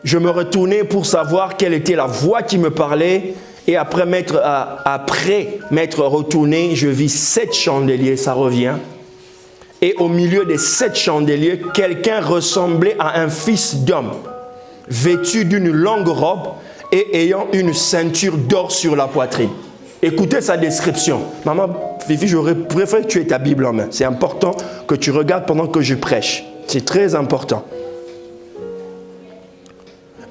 Je me retournais pour savoir quelle était la voix qui me parlait et après m'être retourné, je vis 7 chandeliers, ça revient. Et au milieu des 7 chandeliers, quelqu'un ressemblait à un fils d'homme, vêtu d'une longue robe et ayant une ceinture d'or sur la poitrine. Écoutez sa description. Maman, Fifi, j'aurais préféré que tu aies ta Bible en main. C'est important que tu regardes pendant que je prêche. C'est très important.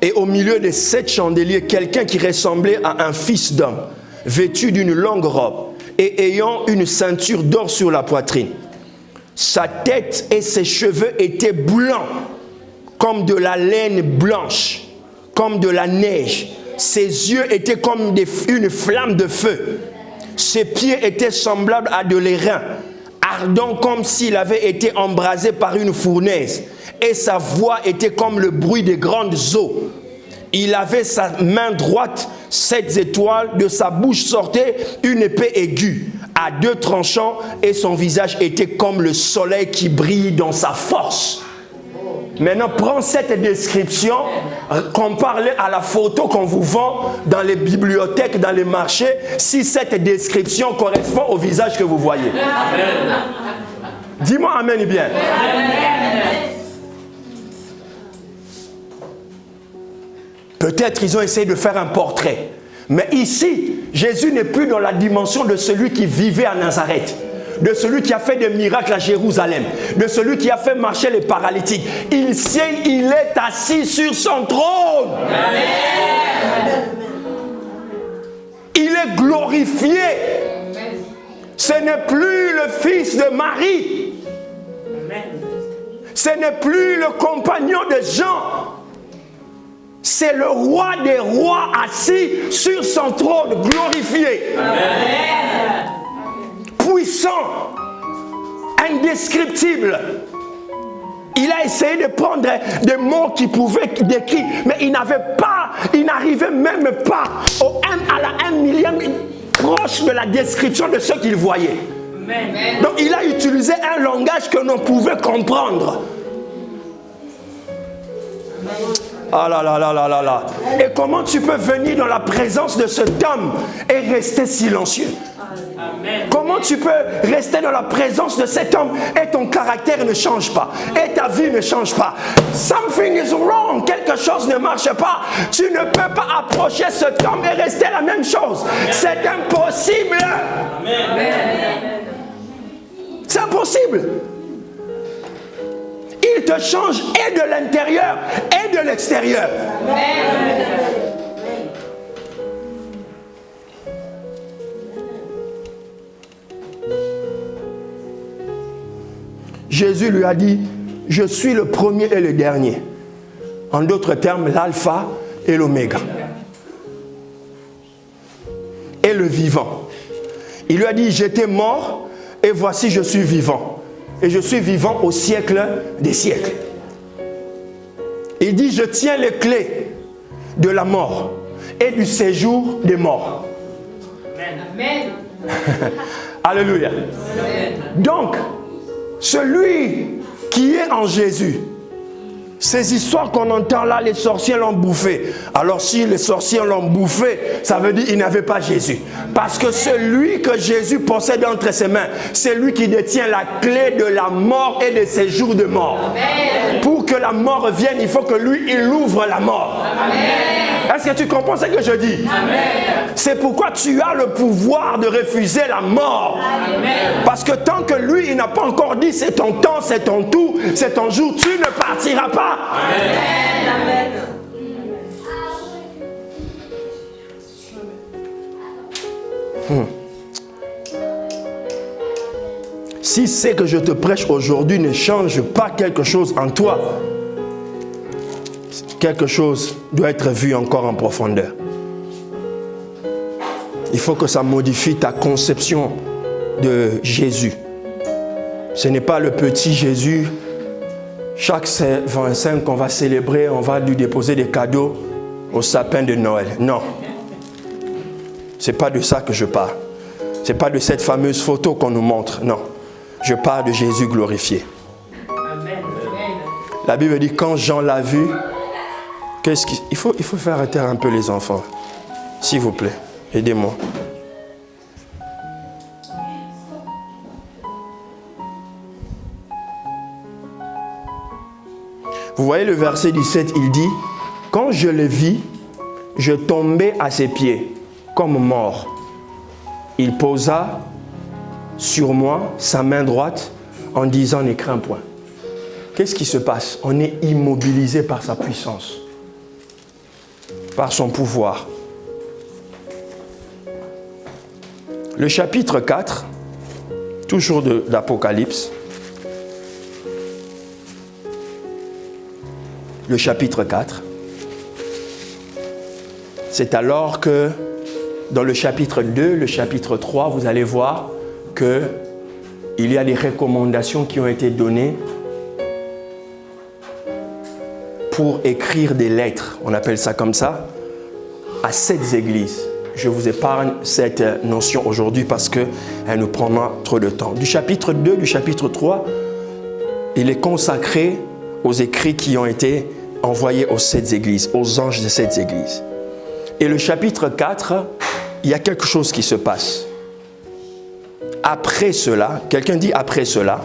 Et au milieu des 7 chandeliers, quelqu'un qui ressemblait à un fils d'homme, vêtu d'une longue robe et ayant une ceinture d'or sur la poitrine. Sa tête et ses cheveux étaient blancs, comme de la laine blanche, comme de la neige. Ses yeux étaient comme une flamme de feu. Ses pieds étaient semblables à de l'airain, ardents comme s'il avait été embrasé par une fournaise. Et sa voix était comme le bruit des grandes eaux. Il avait sa main droite 7 étoiles, de sa bouche sortait une épée aiguë à 2 tranchants et son visage était comme le soleil qui brille dans sa force. Maintenant, prends cette description, compare-la à la photo qu'on vous vend dans les bibliothèques, dans les marchés, si cette description correspond au visage que vous voyez. Amen. Dis-moi amen bien. Amen. Peut-être ils ont essayé de faire un portrait. Mais ici, Jésus n'est plus dans la dimension de celui qui vivait à Nazareth, de celui qui a fait des miracles à Jérusalem, de celui qui a fait marcher les paralytiques. Il est assis sur son trône. Amen. Il est glorifié. Ce n'est plus le fils de Marie. Ce n'est plus le compagnon de Jean. C'est le roi des rois assis sur son trône, glorifié. Amen. Puissant, indescriptible. Il a essayé de prendre des mots qu'il pouvait décrire, mais il n'arrivait même pas à la 1 millième proche de la description de ce qu'il voyait. Amen. Donc il a utilisé un langage que l'on pouvait comprendre. Ah là là là là là là. Et comment tu peux venir dans la présence de cet homme et rester silencieux? Amen. Comment tu peux rester dans la présence de cet homme et ton caractère ne change pas, et ta vie ne change pas? Something is wrong. Quelque chose ne marche pas. Tu ne peux pas approcher cet homme et rester la même chose. C'est impossible. Amen. C'est impossible. Il te change et de l'intérieur et de l'extérieur. Amen. Jésus lui a dit, je suis le premier et le dernier. En d'autres termes, l'alpha et l'oméga. Et le vivant. Il lui a dit, j'étais mort et voici je suis vivant. Et je suis vivant au siècle des siècles. Il dit, je tiens les clés de la mort et du séjour des morts. Amen. Alléluia. Amen. Donc, celui qui est en Jésus, ces histoires qu'on entend là, les sorciers l'ont bouffé. Alors si les sorciers l'ont bouffé, ça veut dire qu'il n'avait pas Jésus. Parce que celui que Jésus possède entre ses mains, c'est lui qui détient la clé de la mort et de ses jours de mort. Amen. Pour que la mort vienne, il faut que lui, il ouvre la mort. Amen. Est-ce que tu comprends ce que je dis? Amen. C'est pourquoi tu as le pouvoir de refuser la mort. Amen. Parce que tant que lui, il n'a pas encore dit c'est ton temps, c'est ton tout, c'est ton jour, tu ne partiras pas. Amen. Amen. Si ce que je te prêche aujourd'hui ne change pas quelque chose en toi, quelque chose doit être vu encore en profondeur. Il faut que ça modifie ta conception de Jésus. Ce n'est pas le petit Jésus. Chaque 25 qu'on va célébrer, on va lui déposer des cadeaux au sapin de Noël. Non. Ce n'est pas de ça que je parle. Ce n'est pas de cette fameuse photo qu'on nous montre. Non. Je parle de Jésus glorifié. Amen. La Bible dit, quand Jean l'a vu, il faut faire arrêter un peu les enfants. S'il vous plaît, aidez-moi. Vous voyez le verset 17, il dit, quand je le vis, je tombais à ses pieds comme mort. Il posa sur moi sa main droite en disant, ne crains point. Qu'est-ce qui se passe? On est immobilisé par sa puissance, par son pouvoir. Le chapitre 4, toujours d'Apocalypse, le chapitre 4, c'est alors que dans le chapitre 2, le chapitre 3, vous allez voir qu'il y a des recommandations qui ont été données pour écrire des lettres, on appelle ça comme ça, à 7 églises. Je vous épargne cette notion aujourd'hui parce qu'elle nous prendra trop de temps. Du chapitre 2, du chapitre 3, il est consacré aux écrits qui ont été envoyés aux 7 églises, aux anges de 7 églises. Et le chapitre 4, il y a quelque chose qui se passe. Après cela, quelqu'un dit après cela?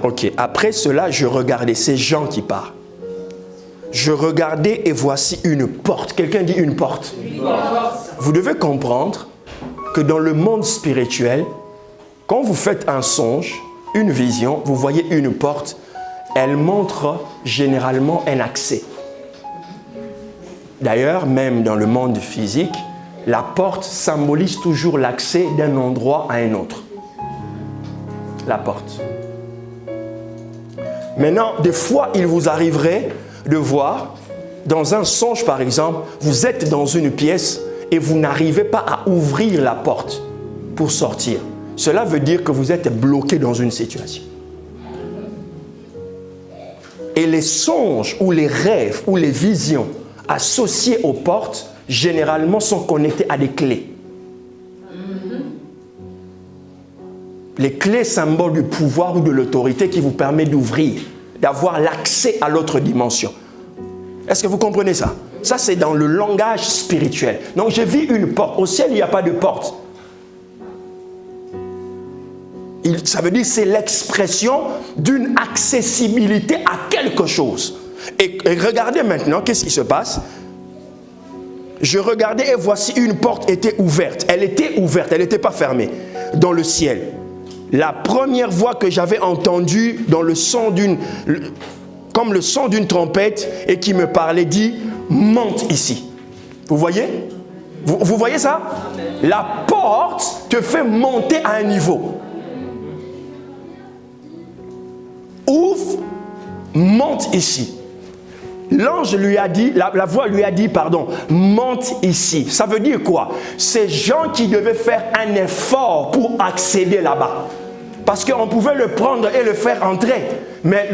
Ok, après cela, je regardais ces gens qui parlent. Je regardais et voici une porte. Quelqu'un dit une porte. Vous devez comprendre que dans le monde spirituel, quand vous faites un songe, une vision, vous voyez une porte, elle montre généralement un accès. D'ailleurs, même dans le monde physique, La porte symbolise toujours l'accès d'un endroit à un autre. La porte. Maintenant, des fois, il vous arriverait de voir, dans un songe par exemple, vous êtes dans une pièce et vous n'arrivez pas à ouvrir la porte pour sortir. Cela veut dire que vous êtes bloqué dans une situation. Et les songes ou les rêves ou les visions associées aux portes, généralement sont connectés à des clés. Les clés, symbole du pouvoir ou de l'autorité qui vous permet d'ouvrir, d'avoir l'accès à l'autre dimension. Est-ce que vous comprenez ça? Ça, c'est dans le langage spirituel. Donc, j'ai vu une porte. Au ciel, il n'y a pas de porte. Ça veut dire que c'est l'expression d'une accessibilité à quelque chose. Et regardez maintenant, qu'est-ce qui se passe? Je regardais et voici une porte était ouverte. Elle était ouverte, elle n'était pas fermée. Dans le ciel. La première voix que j'avais entendue dans le son comme le son d'une trompette et qui me parlait dit « Monte ici ». Vous voyez? Vous voyez ça? La porte te fait monter à un niveau. Ouvre, monte ici. L'ange lui a dit, la voix lui a dit, pardon, monte ici. Ça veut dire quoi? Ces gens qui devaient faire un effort pour accéder là-bas. Parce qu'on pouvait le prendre et le faire entrer. Mais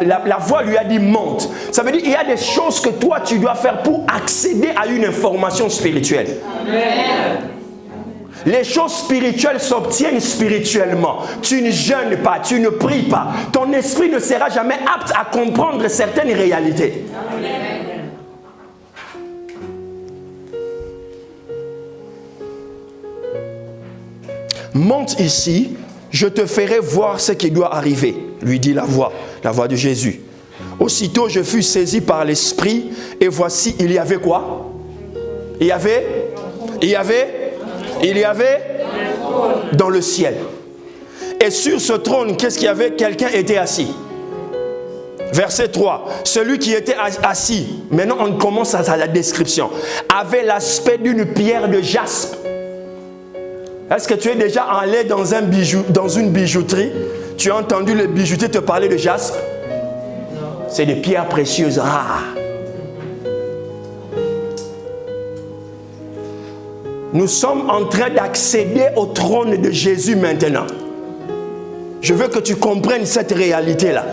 la voix lui a dit monte. Ça veut dire qu'il y a des choses que toi tu dois faire pour accéder à une information spirituelle. Amen. Les choses spirituelles s'obtiennent spirituellement. Tu ne jeûnes pas, tu ne pries pas. Ton esprit ne sera jamais apte à comprendre certaines réalités. Amen. Monte ici, je te ferai voir ce qui doit arriver, lui dit la voix de Jésus. Aussitôt je fus saisi par l'esprit et voici il y avait quoi? Il y avait dans le ciel. Et sur ce trône, qu'est-ce qu'il y avait? Quelqu'un était assis. Verset 3. Celui qui était assis, maintenant on commence à la description, avait l'aspect d'une pierre de jaspe. Est-ce que tu es déjà allé dans une bijouterie? Tu as entendu le bijoutier te parler de jaspe? C'est des pierres précieuses rares. Nous sommes en train d'accéder au trône de Jésus maintenant. Je veux que tu comprennes cette réalité-là.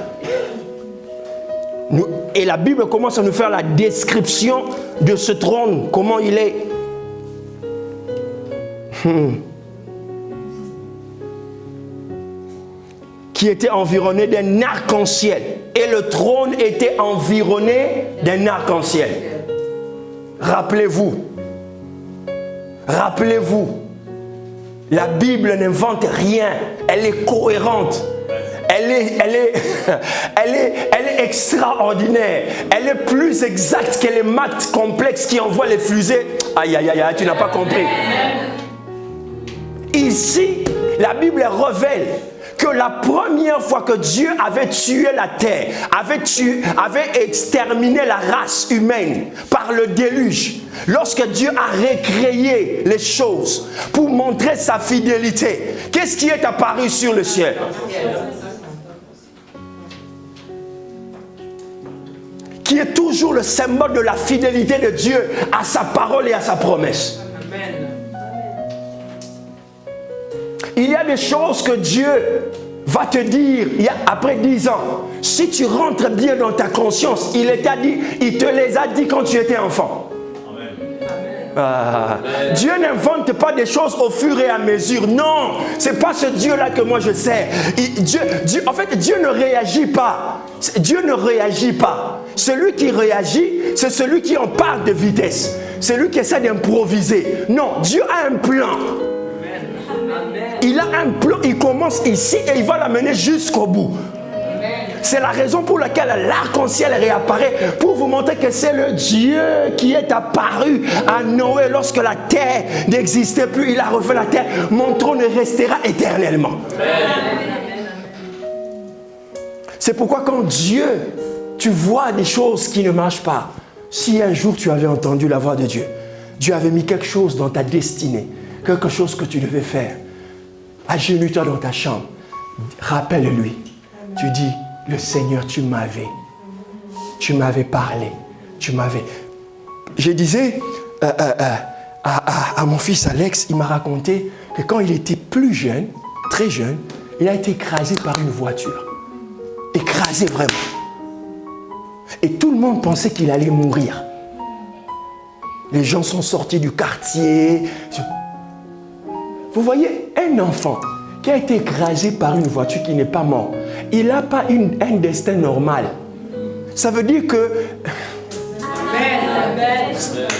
Et la Bible commence à nous faire la description de ce trône, comment il est. Qui était environné d'un arc-en-ciel. Et le trône était environné d'un arc-en-ciel. Rappelez-vous, la Bible n'invente rien, elle est cohérente, elle est extraordinaire, elle est plus exacte que les maths complexes qui envoient les fusées. Aïe, aïe, aïe, tu n'as pas compris. Ici, la Bible révèle que la première fois que Dieu avait tué la terre, avait exterminé la race humaine par le déluge, lorsque Dieu a recréé les choses pour montrer sa fidélité, qu'est-ce qui est apparu sur le ciel? Qui est toujours le symbole de la fidélité de Dieu à sa parole et à sa promesse. Amen. Il y a des choses que Dieu va te dire après 10 ans. Si tu rentres bien dans ta conscience, il te les a dit quand tu étais enfant. Dieu n'invente pas des choses au fur et à mesure. Non, c'est pas ce Dieu-là que moi je sais. En fait, Dieu ne réagit pas. Dieu ne réagit pas. Celui qui réagit, c'est celui qui en parle de vitesse. C'est lui qui essaie d'improviser. Non, Dieu a un plan. Il a un plan, il commence ici et il va l'amener jusqu'au bout. C'est la raison pour laquelle l'arc-en-ciel réapparaît, pour vous montrer que c'est le Dieu qui est apparu à Noé lorsque la terre n'existait plus. Il a refait la terre. Mon trône restera éternellement. C'est pourquoi quand Dieu, tu vois des choses qui ne marchent pas, si un jour tu avais entendu la voix de Dieu, Dieu avait mis quelque chose dans ta destinée, quelque chose que tu devais faire. Agenouille-toi dans ta chambre. Rappelle-lui. Tu dis, le Seigneur, tu m'avais parlé. Je disais à mon fils Alex, il m'a raconté que quand il était plus jeune, très jeune, il a été écrasé par une voiture. Écrasé vraiment. Et tout le monde pensait qu'il allait mourir. Les gens sont sortis du quartier. Vous voyez, un enfant qui a été écrasé par une voiture qui n'est pas mort, il n'a pas un destin normal. Ça veut dire que...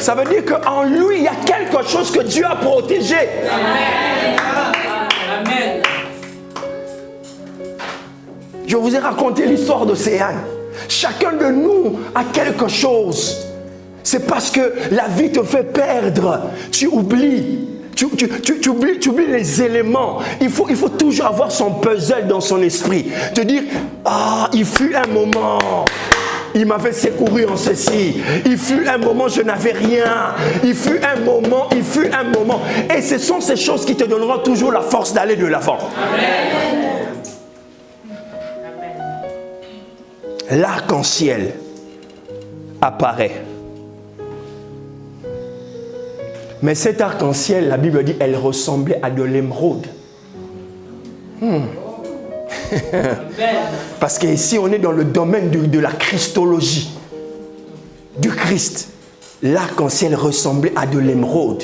Ça veut dire qu'en lui, il y a quelque chose que Dieu a protégé. Amen. Je vous ai raconté l'histoire de Céane. Chacun de nous a quelque chose. C'est parce que la vie te fait perdre. Tu oublies. Tu oublies les éléments. Il faut toujours avoir son puzzle dans son esprit. Te dire, il fut un moment. Il m'avait secouru en ceci. Il fut un moment, je n'avais rien. Il fut un moment. Et ce sont ces choses qui te donneront toujours la force d'aller de l'avant. L'arc-en-ciel apparaît. Mais cet arc-en-ciel, la Bible dit, elle ressemblait à de l'émeraude. Parce qu'ici, on est dans le domaine de la christologie, du Christ. L'arc-en-ciel ressemblait à de l'émeraude.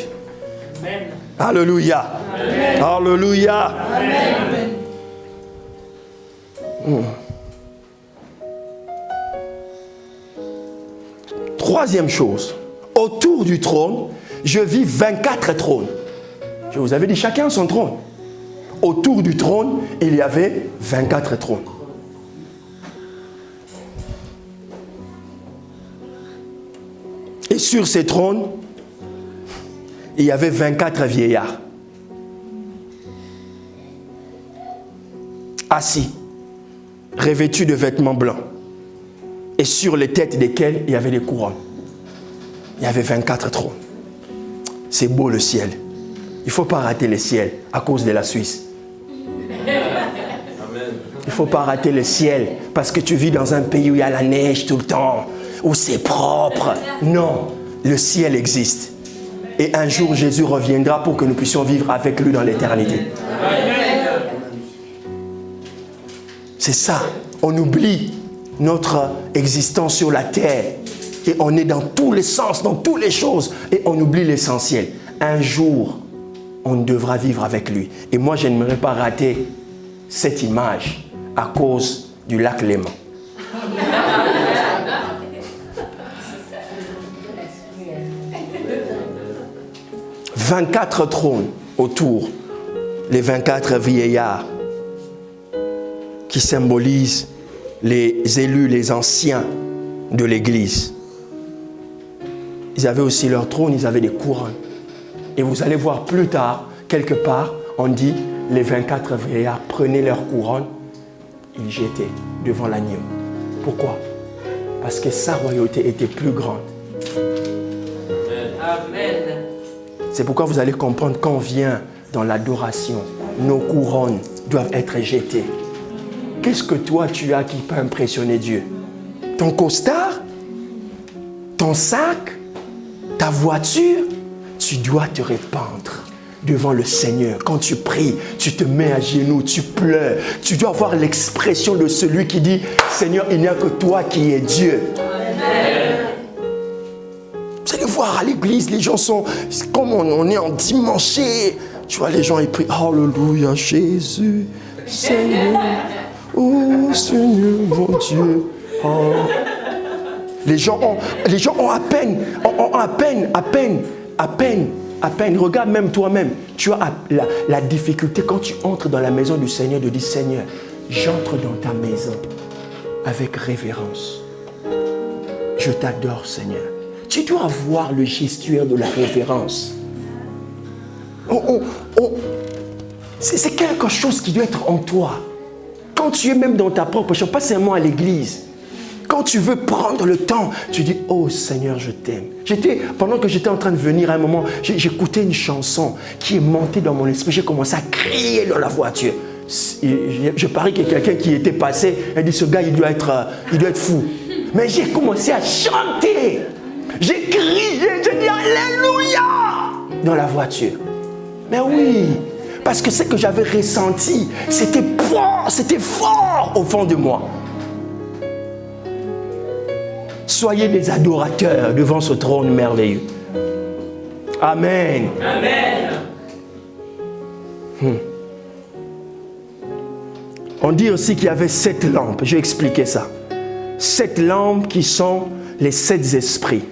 Alléluia. Amen. Alléluia. Amen. Troisième chose, autour du trône, je vis 24 trônes. Je vous avais dit, chacun son trône. Autour du trône, il y avait 24 trônes. Et sur ces trônes, il y avait 24 vieillards. Assis, revêtus de vêtements blancs. Et sur les têtes desquels il y avait des couronnes. Il y avait 24 trônes. C'est beau le ciel. Il ne faut pas rater le ciel à cause de la Suisse. Il ne faut pas rater le ciel parce que tu vis dans un pays où il y a la neige tout le temps, où c'est propre. Non, le ciel existe. Et un jour, Jésus reviendra pour que nous puissions vivre avec lui dans l'éternité. C'est ça. On oublie notre existence sur la terre et on est dans tous les sens, dans toutes les choses et on oublie l'essentiel. Un jour, on devra vivre avec lui. Et moi, je n'aimerais pas rater cette image à cause du lac Léman. « 24 trônes autour, les 24 vieillards qui symbolisent les élus, les anciens de l'Église. Ils avaient aussi leur trône, ils avaient des couronnes. Et vous allez voir plus tard, quelque part, on dit, les 24 vieillards prenaient leur couronne, ils jetaient devant l'agneau. Pourquoi? Parce que sa royauté était plus grande. Amen. C'est pourquoi vous allez comprendre quand on vient dans l'adoration, nos couronnes doivent être jetées. Qu'est-ce que toi tu as qui peut impressionner Dieu? Ton costard? Ton sac? Ta voiture? Tu dois te répandre devant le Seigneur. Quand tu pries, tu te mets à genoux, tu pleures. Tu dois avoir l'expression de celui qui dit, Seigneur, il n'y a que toi qui es Dieu. Amen. Vous allez voir à l'église, les gens sont, comme on est en dimanche, tu vois les gens ils prient, Alléluia Jésus, Seigneur, oh Seigneur mon Dieu. Oh. Les gens ont à peine, regarde même toi-même, tu as la difficulté quand tu entres dans la maison du Seigneur de dire, Seigneur, j'entre dans ta maison avec révérence. Je t'adore Seigneur. Tu dois avoir le gestuel de la révérence. C'est quelque chose qui doit être en toi. Quand tu es même dans ta propre chambre, pas seulement à l'église. quand tu veux prendre le temps, tu dis, oh Seigneur, je t'aime. Pendant que j'étais en train de venir à un moment, j'écoutais une chanson qui est montée dans mon esprit. J'ai commencé à crier dans la voiture. Je parie qu'il y a quelqu'un qui était passé. Elle dit, ce gars, il doit être fou. Mais j'ai commencé à chanter. J'ai crié, j'ai dit, Alléluia dans la voiture. Mais oui, parce que ce que j'avais ressenti, c'était fort au fond de moi. Soyez des adorateurs devant ce trône merveilleux. Amen. Amen. On dit aussi qu'il y avait 7 lampes. Je vais expliquer ça. 7 lampes qui sont les 7 esprits.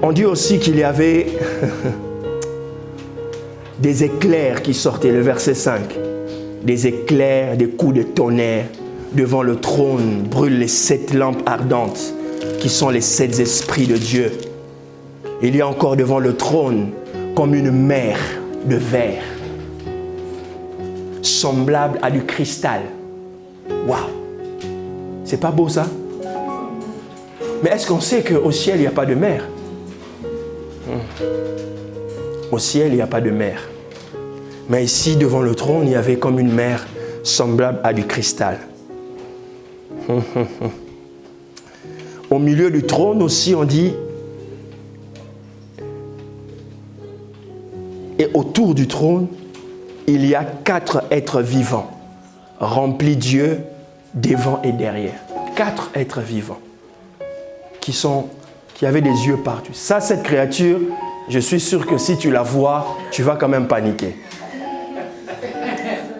On dit aussi qu'il y avait des éclairs qui sortaient, le verset 5. Des éclairs, des coups de tonnerre. Devant le trône brûlent les 7 lampes ardentes qui sont les 7 esprits de Dieu. Il y a encore devant le trône comme une mer de verre, semblable à du cristal. Waouh! C'est pas beau ça? Mais est-ce qu'on sait qu'au ciel, il n'y a pas de mer? Au ciel, il n'y a pas de mer. Mais ici, devant le trône, il y avait comme une mer semblable à du cristal. Au milieu du trône aussi, on dit, et autour du trône, il y a 4 êtres vivants, remplis Dieu devant et derrière. 4 êtres vivants qui avaient des yeux partout. Ça, cette créature, je suis sûr que si tu la vois, tu vas quand même paniquer.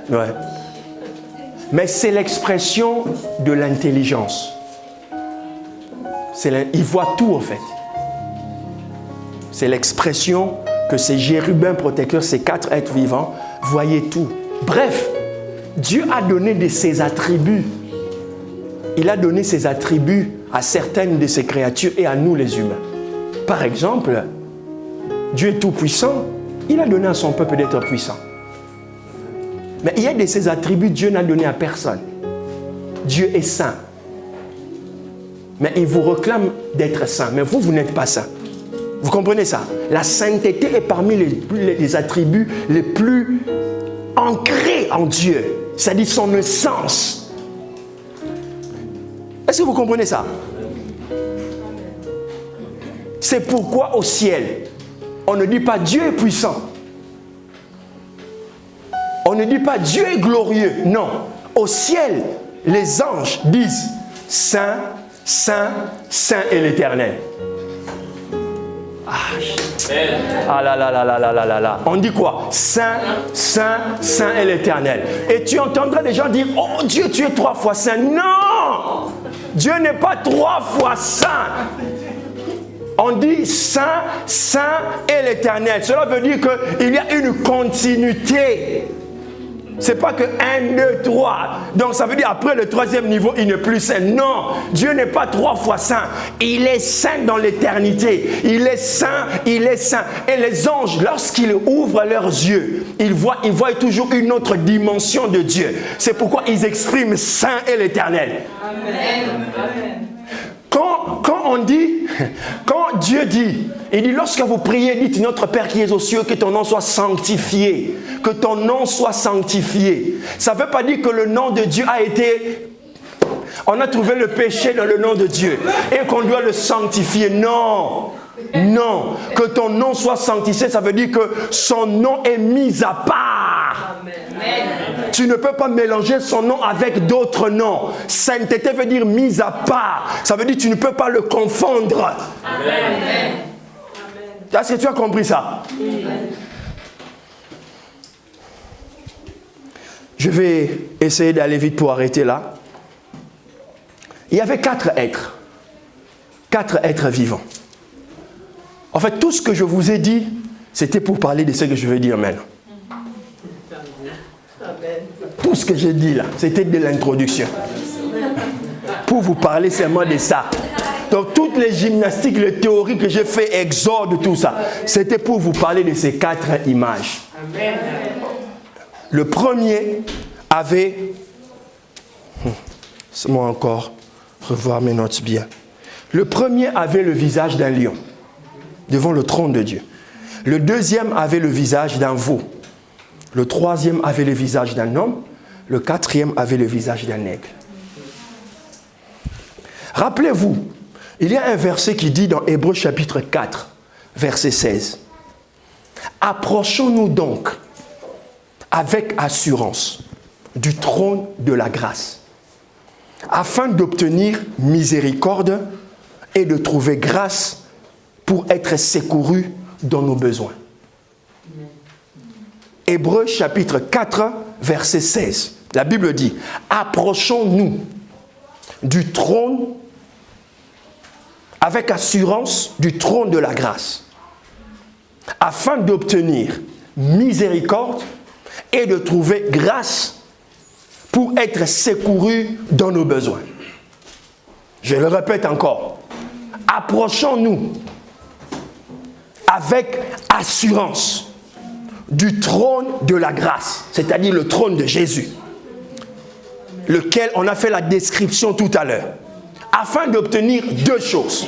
Ouais. Mais c'est l'expression de l'intelligence. Il voit tout en fait. C'est l'expression que ces chérubins protecteurs, ces 4 êtres vivants, voyaient tout. Bref, Dieu a donné de ses attributs. Il a donné ses attributs à certaines de ses créatures et à nous les humains. Par exemple, Dieu est tout puissant. Il a donné à son peuple d'être puissant. Mais il y a de ses attributs, Dieu n'a donné à personne. Dieu est saint. Mais il vous réclame d'être saint. Mais vous n'êtes pas saint. Vous comprenez ça? La sainteté est parmi les attributs les plus ancrés en Dieu. C'est-à-dire son essence. Est-ce que vous comprenez ça? C'est pourquoi au ciel, on ne dit pas Dieu est puissant. On ne dit pas Dieu est glorieux. Non. Au ciel, les anges disent Saint, Saint, Saint est l'Éternel. Ah là là là là là là là là. On dit quoi? Saint, Saint, Saint est l'Éternel. Et tu entendras des gens dire oh Dieu, tu es 3 fois saint. Non! Dieu n'est pas 3 fois saint. On dit Saint, Saint est l'Éternel. Cela veut dire qu'il y a une continuité. C'est pas que 1, 2, 3. Donc ça veut dire après le 3e niveau, il n'est plus saint. Non, Dieu n'est pas 3 fois saint. Il est saint dans l'éternité. Il est saint, il est saint. Et les anges, lorsqu'ils ouvrent leurs yeux, ils voient toujours une autre dimension de Dieu. C'est pourquoi ils expriment saint et l'Éternel. Amen. Amen. Quand Dieu dit, il dit lorsque vous priez, dites notre Père qui es aux cieux, que ton nom soit sanctifié. Que ton nom soit sanctifié. Ça ne veut pas dire que le nom de Dieu a été... On a trouvé le péché dans le nom de Dieu et qu'on doit le sanctifier. Non. Non. Que ton nom soit sanctifié, ça veut dire que son nom est mis à part. Amen. Tu ne peux pas mélanger son nom avec d'autres noms. Sainteté veut dire mise à part. Ça veut dire que tu ne peux pas le confondre. Amen. Est-ce que tu as compris ça? Je vais essayer d'aller vite pour arrêter là. Il y avait 4 êtres. 4 êtres vivants. En fait, tout ce que je vous ai dit, c'était pour parler de ce que je vais dire maintenant. Tout ce que j'ai dit là, c'était de l'introduction. Pour vous parler seulement de ça. Donc toutes les gymnastiques, les théories que j'ai fait, Exode, tout ça, c'était pour vous parler de ces 4 images. Le premier avait... Laisse-moi encore revoir mes notes bien. Le premier avait le visage d'un lion devant le trône de Dieu. Le deuxième avait le visage d'un veau. Le troisième avait le visage d'un homme. Le quatrième avait le visage d'un aigle. Rappelez-vous, il y a un verset qui dit dans Hébreux chapitre 4, verset 16. Approchons-nous donc avec assurance du trône de la grâce, afin d'obtenir miséricorde et de trouver grâce pour être secourus dans nos besoins. Hébreux chapitre 4, verset 16. La Bible dit, approchons-nous du trône avec assurance du trône de la grâce, afin d'obtenir miséricorde et de trouver grâce pour être secourus dans nos besoins. Je le répète encore. Approchons-nous avec assurance du trône de la grâce, c'est-à-dire le trône de Jésus, lequel on a fait la description tout à l'heure, afin d'obtenir deux choses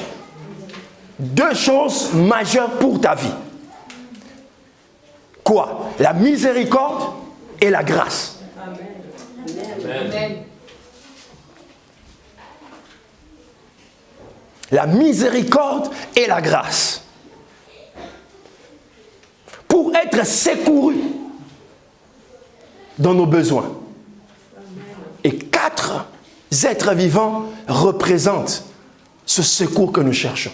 majeures pour ta vie. Quoi? La miséricorde et la grâce. Amen. La miséricorde et la grâce. Pour être secourus dans nos besoins. Et 4 êtres vivants représentent ce secours que nous cherchons.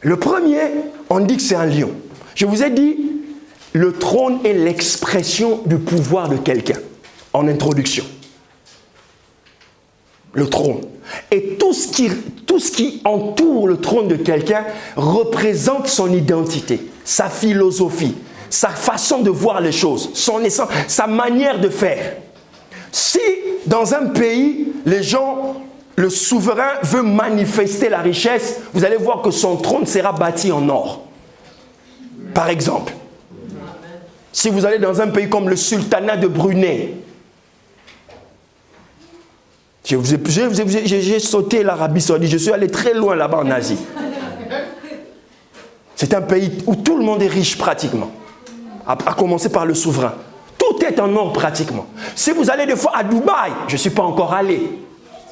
Le premier, on dit que c'est un lion. Je vous ai dit, le trône est l'expression du pouvoir de quelqu'un, en introduction. Le trône. Et tout ce qui entoure le trône de quelqu'un représente son identité, sa philosophie, sa façon de voir les choses, son essence, sa manière de faire. Si dans un pays, le souverain veut manifester la richesse, vous allez voir que son trône sera bâti en or. Par exemple, si vous allez dans un pays comme le sultanat de Brunei, j'ai sauté l'Arabie Saoudite, je suis allé très loin là-bas en Asie. C'est un pays où tout le monde est riche pratiquement, à commencer par le souverain. Tout est en or pratiquement. Si vous allez des fois à Dubaï, je ne suis pas encore allé.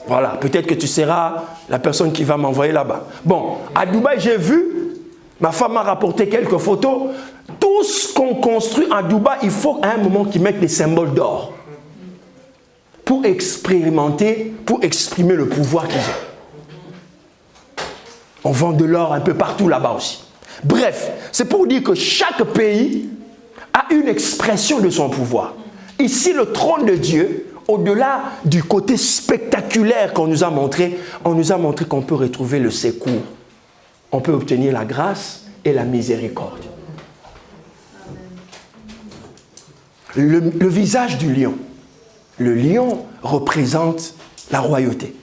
Voilà, peut-être que tu seras la personne qui va m'envoyer là-bas. Bon, à Dubaï, j'ai vu, ma femme m'a rapporté quelques photos. Tout ce qu'on construit à Dubaï, il faut à un moment qu'ils mettent des symboles d'or. Pour expérimenter, pour exprimer le pouvoir qu'ils ont. On vend de l'or un peu partout là-bas aussi. Bref, c'est pour dire que chaque pays a une expression de son pouvoir. Ici, le trône de Dieu, au-delà du côté spectaculaire qu'on nous a montré, on nous a montré qu'on peut retrouver le secours. On peut obtenir la grâce et la miséricorde. Le visage du lion. Le lion représente la royauté,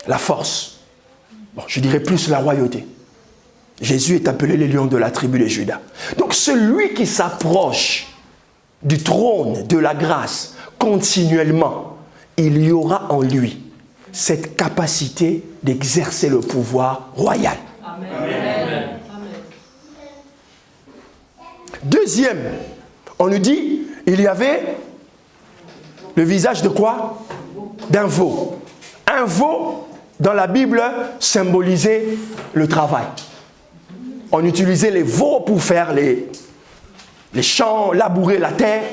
la force. Bon, je dirais plus la royauté. Jésus est appelé le lion de la tribu de Juda. Donc celui qui s'approche du trône de la grâce continuellement, il y aura en lui cette capacité d'exercer le pouvoir royal. Amen. Amen. Deuxième, on nous dit, il y avait le visage de quoi? D'un veau. Un veau, dans la Bible, symbolisait le travail. On utilisait les veaux pour faire les champs, labourer la terre.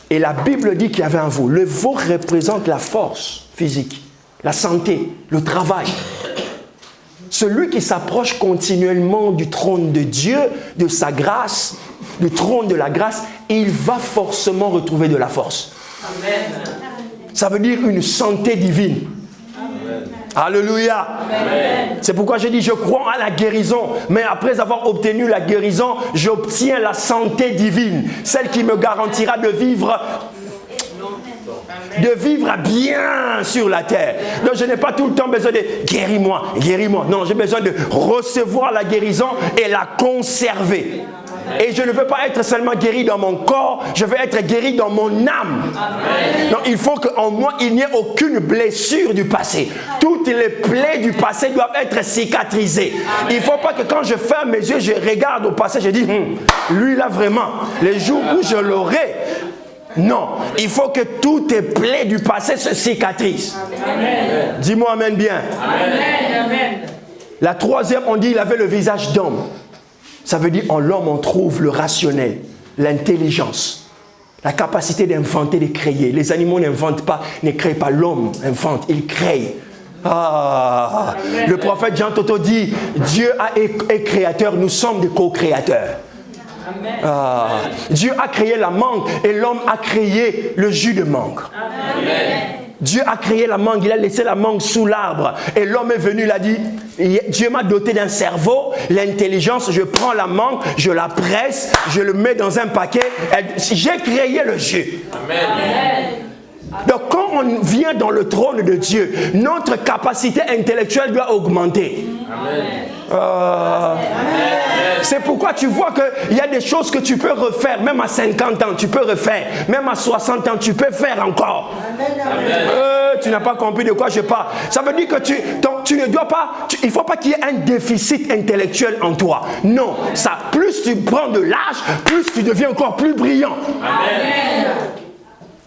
Et la Bible dit qu'il y avait un veau. Le veau représente la force physique, la santé, le travail. Celui qui s'approche continuellement du trône de Dieu, de sa grâce, du trône de la grâce, il va forcément retrouver de la force. Amen. Ça veut dire une santé divine. Amen. Alléluia. Amen. C'est pourquoi je dis je crois à la guérison, mais après avoir obtenu la guérison, j'obtiens la santé divine, celle qui me garantira de vivre de vivre bien sur la terre. Donc je n'ai pas tout le temps besoin de guéris-moi, guéris-moi. Non, j'ai besoin de recevoir la guérison et la conserver. Et je ne veux pas être seulement guéri dans mon corps, je veux être guéri dans mon âme. Donc il faut qu'en moi, il n'y ait aucune blessure du passé. Toutes les plaies du passé doivent être cicatrisées. Il ne faut pas que quand je ferme mes yeux, je regarde au passé, je dis, lui là vraiment, les jours où je l'aurai. Non, il faut que toutes les plaies du passé se cicatrisent. Dis-moi amen bien. Amen. La troisième, on dit, il avait le visage d'homme. Ça veut dire en l'homme, on trouve le rationnel, l'intelligence, la capacité d'inventer, de créer. Les animaux n'inventent pas, ne créent pas. L'homme invente, il crée. Ah, le prophète Jean Toto dit, Dieu est créateur, nous sommes des co-créateurs. Ah, Dieu a créé la mangue et l'homme a créé le jus de mangue. Amen. Dieu a créé la mangue, il a laissé la mangue sous l'arbre. Et l'homme est venu, il a dit, Dieu m'a doté d'un cerveau, l'intelligence, je prends la mangue, je la presse, je le mets dans un paquet, j'ai créé le jus. Amen. Donc quand on vient dans le trône de Dieu, notre capacité intellectuelle doit augmenter. C'est pourquoi tu vois qu'il y a des choses que tu peux refaire, même à 50 ans, tu peux refaire, même à 60 ans, tu peux faire encore. Tu n'as pas compris de quoi je parle. Ça veut dire que tu ne dois pas, il ne faut pas qu'il y ait un déficit intellectuel en toi. Non, ça, plus tu prends de l'âge, plus tu deviens encore plus brillant. Amen.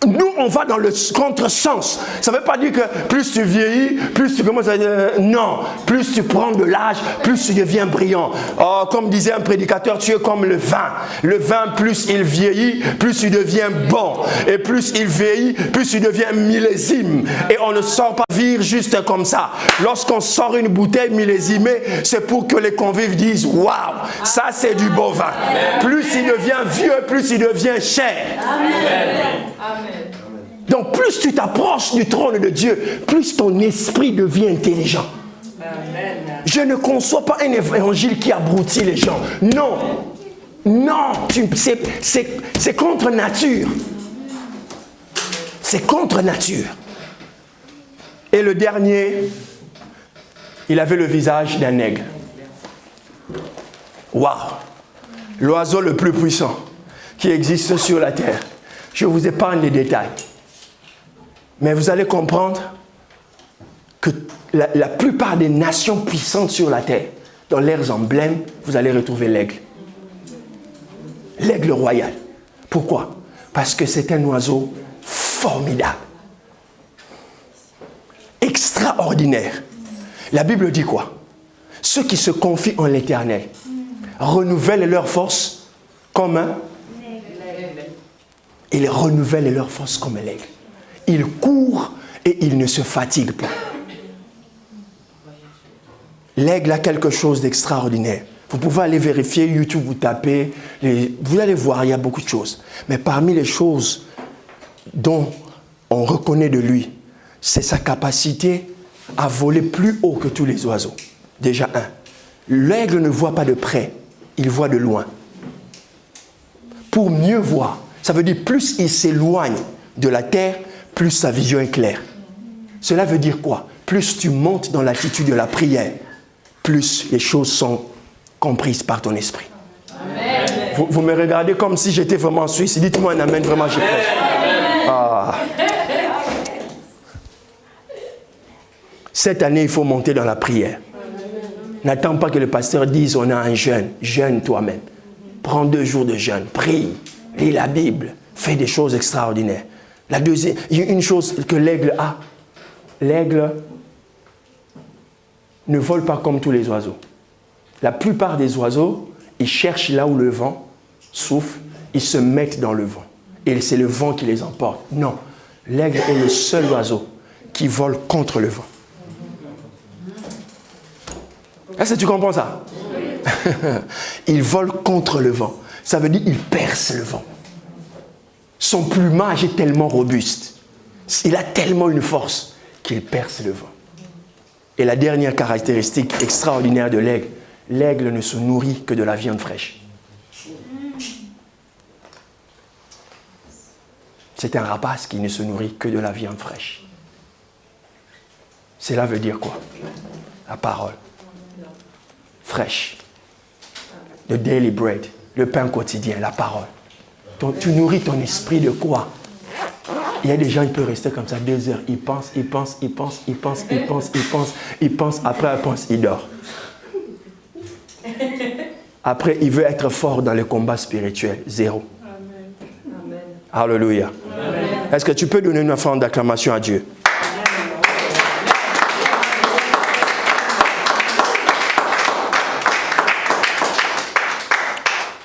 Nous, on va dans le contresens. Ça ne veut pas dire que plus tu vieillis, plus tu commences à... non, plus tu prends de l'âge, plus tu deviens brillant. Oh, comme disait un prédicateur, tu es comme le vin. Le vin, plus il vieillit, plus il devient bon. Et plus il vieillit, plus il devient millésime. Et on ne sort pas vivre juste comme ça. Lorsqu'on sort une bouteille millésimée, c'est pour que les convives disent, waouh, ça c'est du beau vin. Plus il devient vieux, plus il devient cher. Amen. Donc plus tu t'approches du trône de Dieu, plus ton esprit devient intelligent. Amen. Je ne conçois pas un évangile qui abrutit les gens. Non. Non. C'est contre nature. C'est contre nature. Et le dernier, il avait le visage d'un aigle. Waouh. L'oiseau le plus puissant qui existe sur la terre. Je vous épargne les détails. Mais vous allez comprendre que la plupart des nations puissantes sur la terre, dans leurs emblèmes, vous allez retrouver l'aigle. L'aigle royal. Pourquoi? Parce que c'est un oiseau formidable. Extraordinaire. La Bible dit quoi? Ceux qui se confient en l'Éternel renouvellent leur force comme un... Ils renouvellent leur force comme l'aigle. Ils courent et ils ne se fatiguent pas. L'aigle a quelque chose d'extraordinaire. Vous pouvez aller vérifier YouTube, vous tapez, vous allez voir, il y a beaucoup de choses. Mais parmi les choses dont on reconnaît de lui, c'est sa capacité à voler plus haut que tous les oiseaux. Déjà un. L'aigle ne voit pas de près, il voit de loin. Pour mieux voir. Ça veut dire plus il s'éloigne de la terre, plus sa vision est claire. Cela veut dire quoi? Plus tu montes dans l'attitude de la prière, plus les choses sont comprises par ton esprit. Vous me regardez comme si j'étais vraiment suisse. Dites-moi un amen, vraiment je prêche. Ah. Cette année, il faut monter dans la prière. N'attends pas que le pasteur dise on a un jeûne. Jeûne toi-même. Prends 2 jours de jeûne. Prie. Lis la Bible, fais des choses extraordinaires. La deuxième, il y a une chose que l'aigle a. L'aigle ne vole pas comme tous les oiseaux. La plupart des oiseaux, ils cherchent là où le vent souffle, ils se mettent dans le vent. Et c'est le vent qui les emporte. Non, l'aigle est le seul oiseau qui vole contre le vent. Est-ce que tu comprends ça? Il vole contre le vent. Ça veut dire qu'il perce le vent. Son plumage est tellement robuste. Il a tellement une force qu'il perce le vent. Et la dernière caractéristique extraordinaire de l'aigle, l'aigle ne se nourrit que de la viande fraîche. C'est un rapace qui ne se nourrit que de la viande fraîche. Cela veut dire quoi? La parole. Fraîche. Le daily bread. Le pain quotidien, la parole. Tu nourris ton esprit de quoi? Il y a des gens, ils peuvent rester comme ça 2 heures. Ils pensent, après ils pensent, ils dorment. Après, il veut être fort dans les combats spirituels. 0. Amen. Alléluia. Amen. Est-ce que tu peux donner une offrande d'acclamation à Dieu?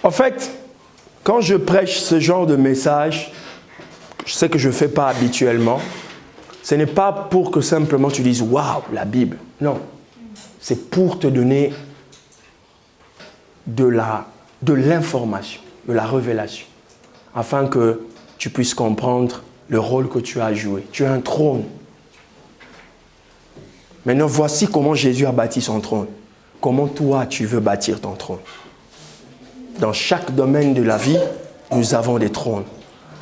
En fait, quand je prêche ce genre de message, je sais que je ne fais pas habituellement, ce n'est pas pour que simplement tu dises « Waouh, la Bible ». Non, c'est pour te donner de l'information, de la révélation, afin que tu puisses comprendre le rôle que tu as joué. Tu as un trône. Maintenant, voici comment Jésus a bâti son trône. Comment toi, tu veux bâtir ton trône. Dans chaque domaine de la vie, nous avons des trônes.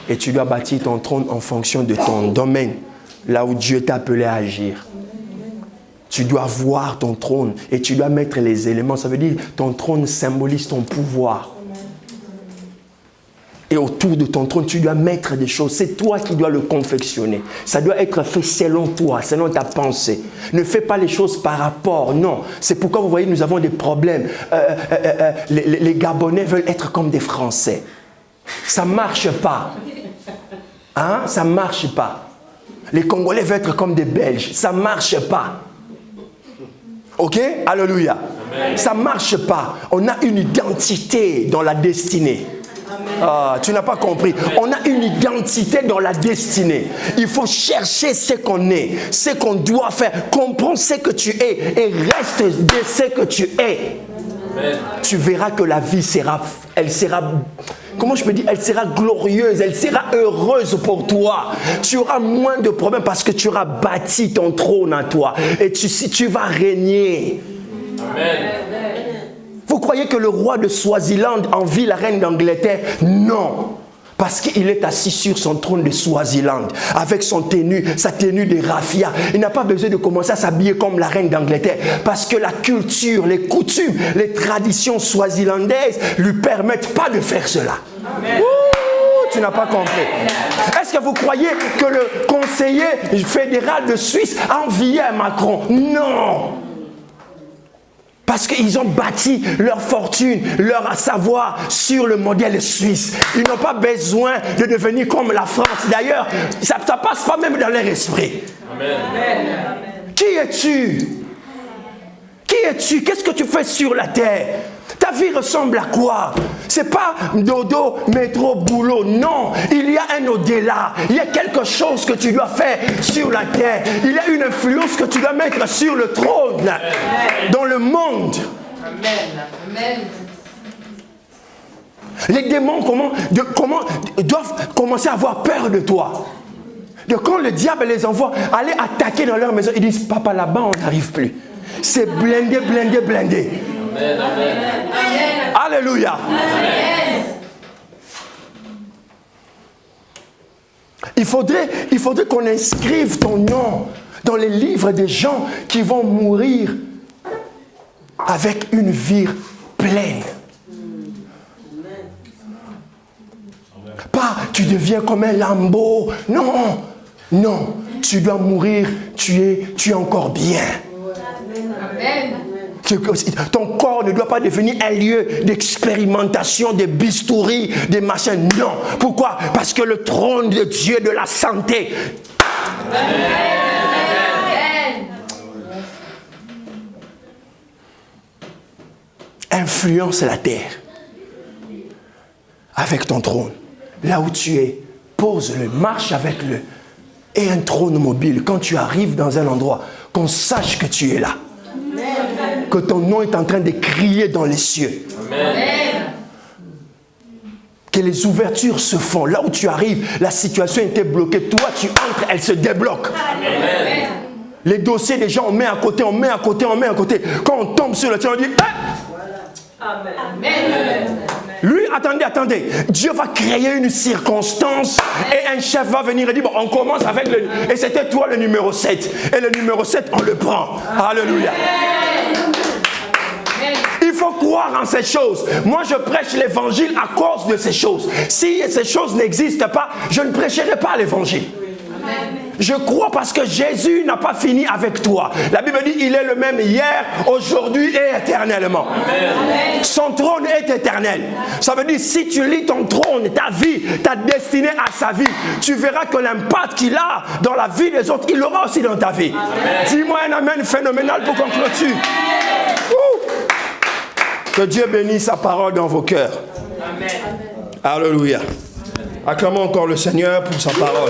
Et tu dois bâtir ton trône en fonction de ton domaine, là où Dieu t'a appelé à agir. Tu dois voir ton trône et tu dois mettre les éléments. Ça veut dire que ton trône symbolise ton pouvoir. Et autour de ton trône, tu dois mettre des choses. C'est toi qui dois le confectionner. Ça doit être fait selon toi, selon ta pensée. Ne fais pas les choses par rapport. Non. C'est pourquoi vous voyez, nous avons des problèmes. Les Gabonais veulent être comme des Français. Ça ne marche pas. Hein? Ça ne marche pas. Les Congolais veulent être comme des Belges. Ça ne marche pas. Ok? Alléluia. Amen. Ça ne marche pas. On a une identité dans la destinée. Ah, tu n'as pas compris. On a une identité dans la destinée. Il faut chercher ce qu'on est, ce qu'on doit faire. Comprends ce que tu es et reste de ce que tu es. Amen. Tu verras que la vie sera, comment je peux dire, elle sera glorieuse, elle sera heureuse pour toi. Tu auras moins de problèmes parce que tu auras bâti ton trône à toi et tu vas régner. Amen. Vous croyez que le roi de Swaziland envie la reine d'Angleterre? Non. Parce qu'il est assis sur son trône de Swaziland, avec sa tenue de raffia. Il n'a pas besoin de commencer à s'habiller comme la reine d'Angleterre. Parce que la culture, les coutumes, les traditions swazilandaises ne lui permettent pas de faire cela. Amen. Ouh, tu n'as pas compris. Est-ce que vous croyez que le conseiller fédéral de Suisse a envié à Macron? Non. Parce qu'ils ont bâti leur fortune, leur savoir sur le modèle suisse. Ils n'ont pas besoin de devenir comme la France. D'ailleurs, ça ne passe pas même dans leur esprit. Amen. Qui es-tu? Qui es-tu? Qu'est-ce que tu fais sur la terre? Ta vie ressemble à quoi? C'est pas dodo, métro, boulot. Non, il y a un au-delà. Il y a quelque chose que tu dois faire sur la terre. Il y a une influence que tu dois mettre sur le trône, Amen. Dans le monde. Amen. Les démons doivent commencer à avoir peur de toi. De quand le diable les envoie aller attaquer dans leur maison, ils disent, papa, là-bas, on n'arrive plus. C'est blindé, blindé, blindé. Amen. Amen. Alléluia. Amen. Il faudrait qu'on inscrive ton nom dans les livres des gens qui vont mourir avec une vie pleine. Pas tu deviens comme un lambeau. Non, non, tu dois mourir, tu es encore bien. Amen. Ton corps ne doit pas devenir un lieu d'expérimentation, de bistouri, de machins. Non. Pourquoi? Parce que le trône de Dieu de la santé. Amen. Influence la terre avec ton trône. Là où tu es, pose-le, marche avec le. Et un trône mobile, quand tu arrives dans un endroit, qu'on sache que tu es là. Amen. Que ton nom est en train de crier dans les cieux. Amen. Que les ouvertures se font. Là où tu arrives, la situation était bloquée. Toi, tu entres, elle se débloque. Amen. Les dossiers des gens, on met à côté, on met à côté, on met à côté. Quand on tombe sur le terrain, on dit hey! Amen. Amen. Lui, attendez. Dieu va créer une circonstance et un chef va venir et dire, bon, on commence avec le... Et c'était toi le numéro 7. Et le numéro 7, on le prend. Alléluia. Il faut croire en ces choses. Moi, je prêche l'évangile à cause de ces choses. Si ces choses n'existent pas, je ne prêcherai pas l'évangile. Je crois parce que Jésus n'a pas fini avec toi. La Bible dit il est le même hier, aujourd'hui et éternellement. Amen. Son trône est éternel. Ça veut dire si tu lis ton trône, ta vie, ta destinée à sa vie, tu verras que l'impact qu'il a dans la vie des autres, il l'aura aussi dans ta vie. Dis-moi un amen phénoménal pour qu'on clôture. Que Dieu bénisse sa parole dans vos cœurs. Amen. Alléluia. Acclamons encore le Seigneur pour sa parole.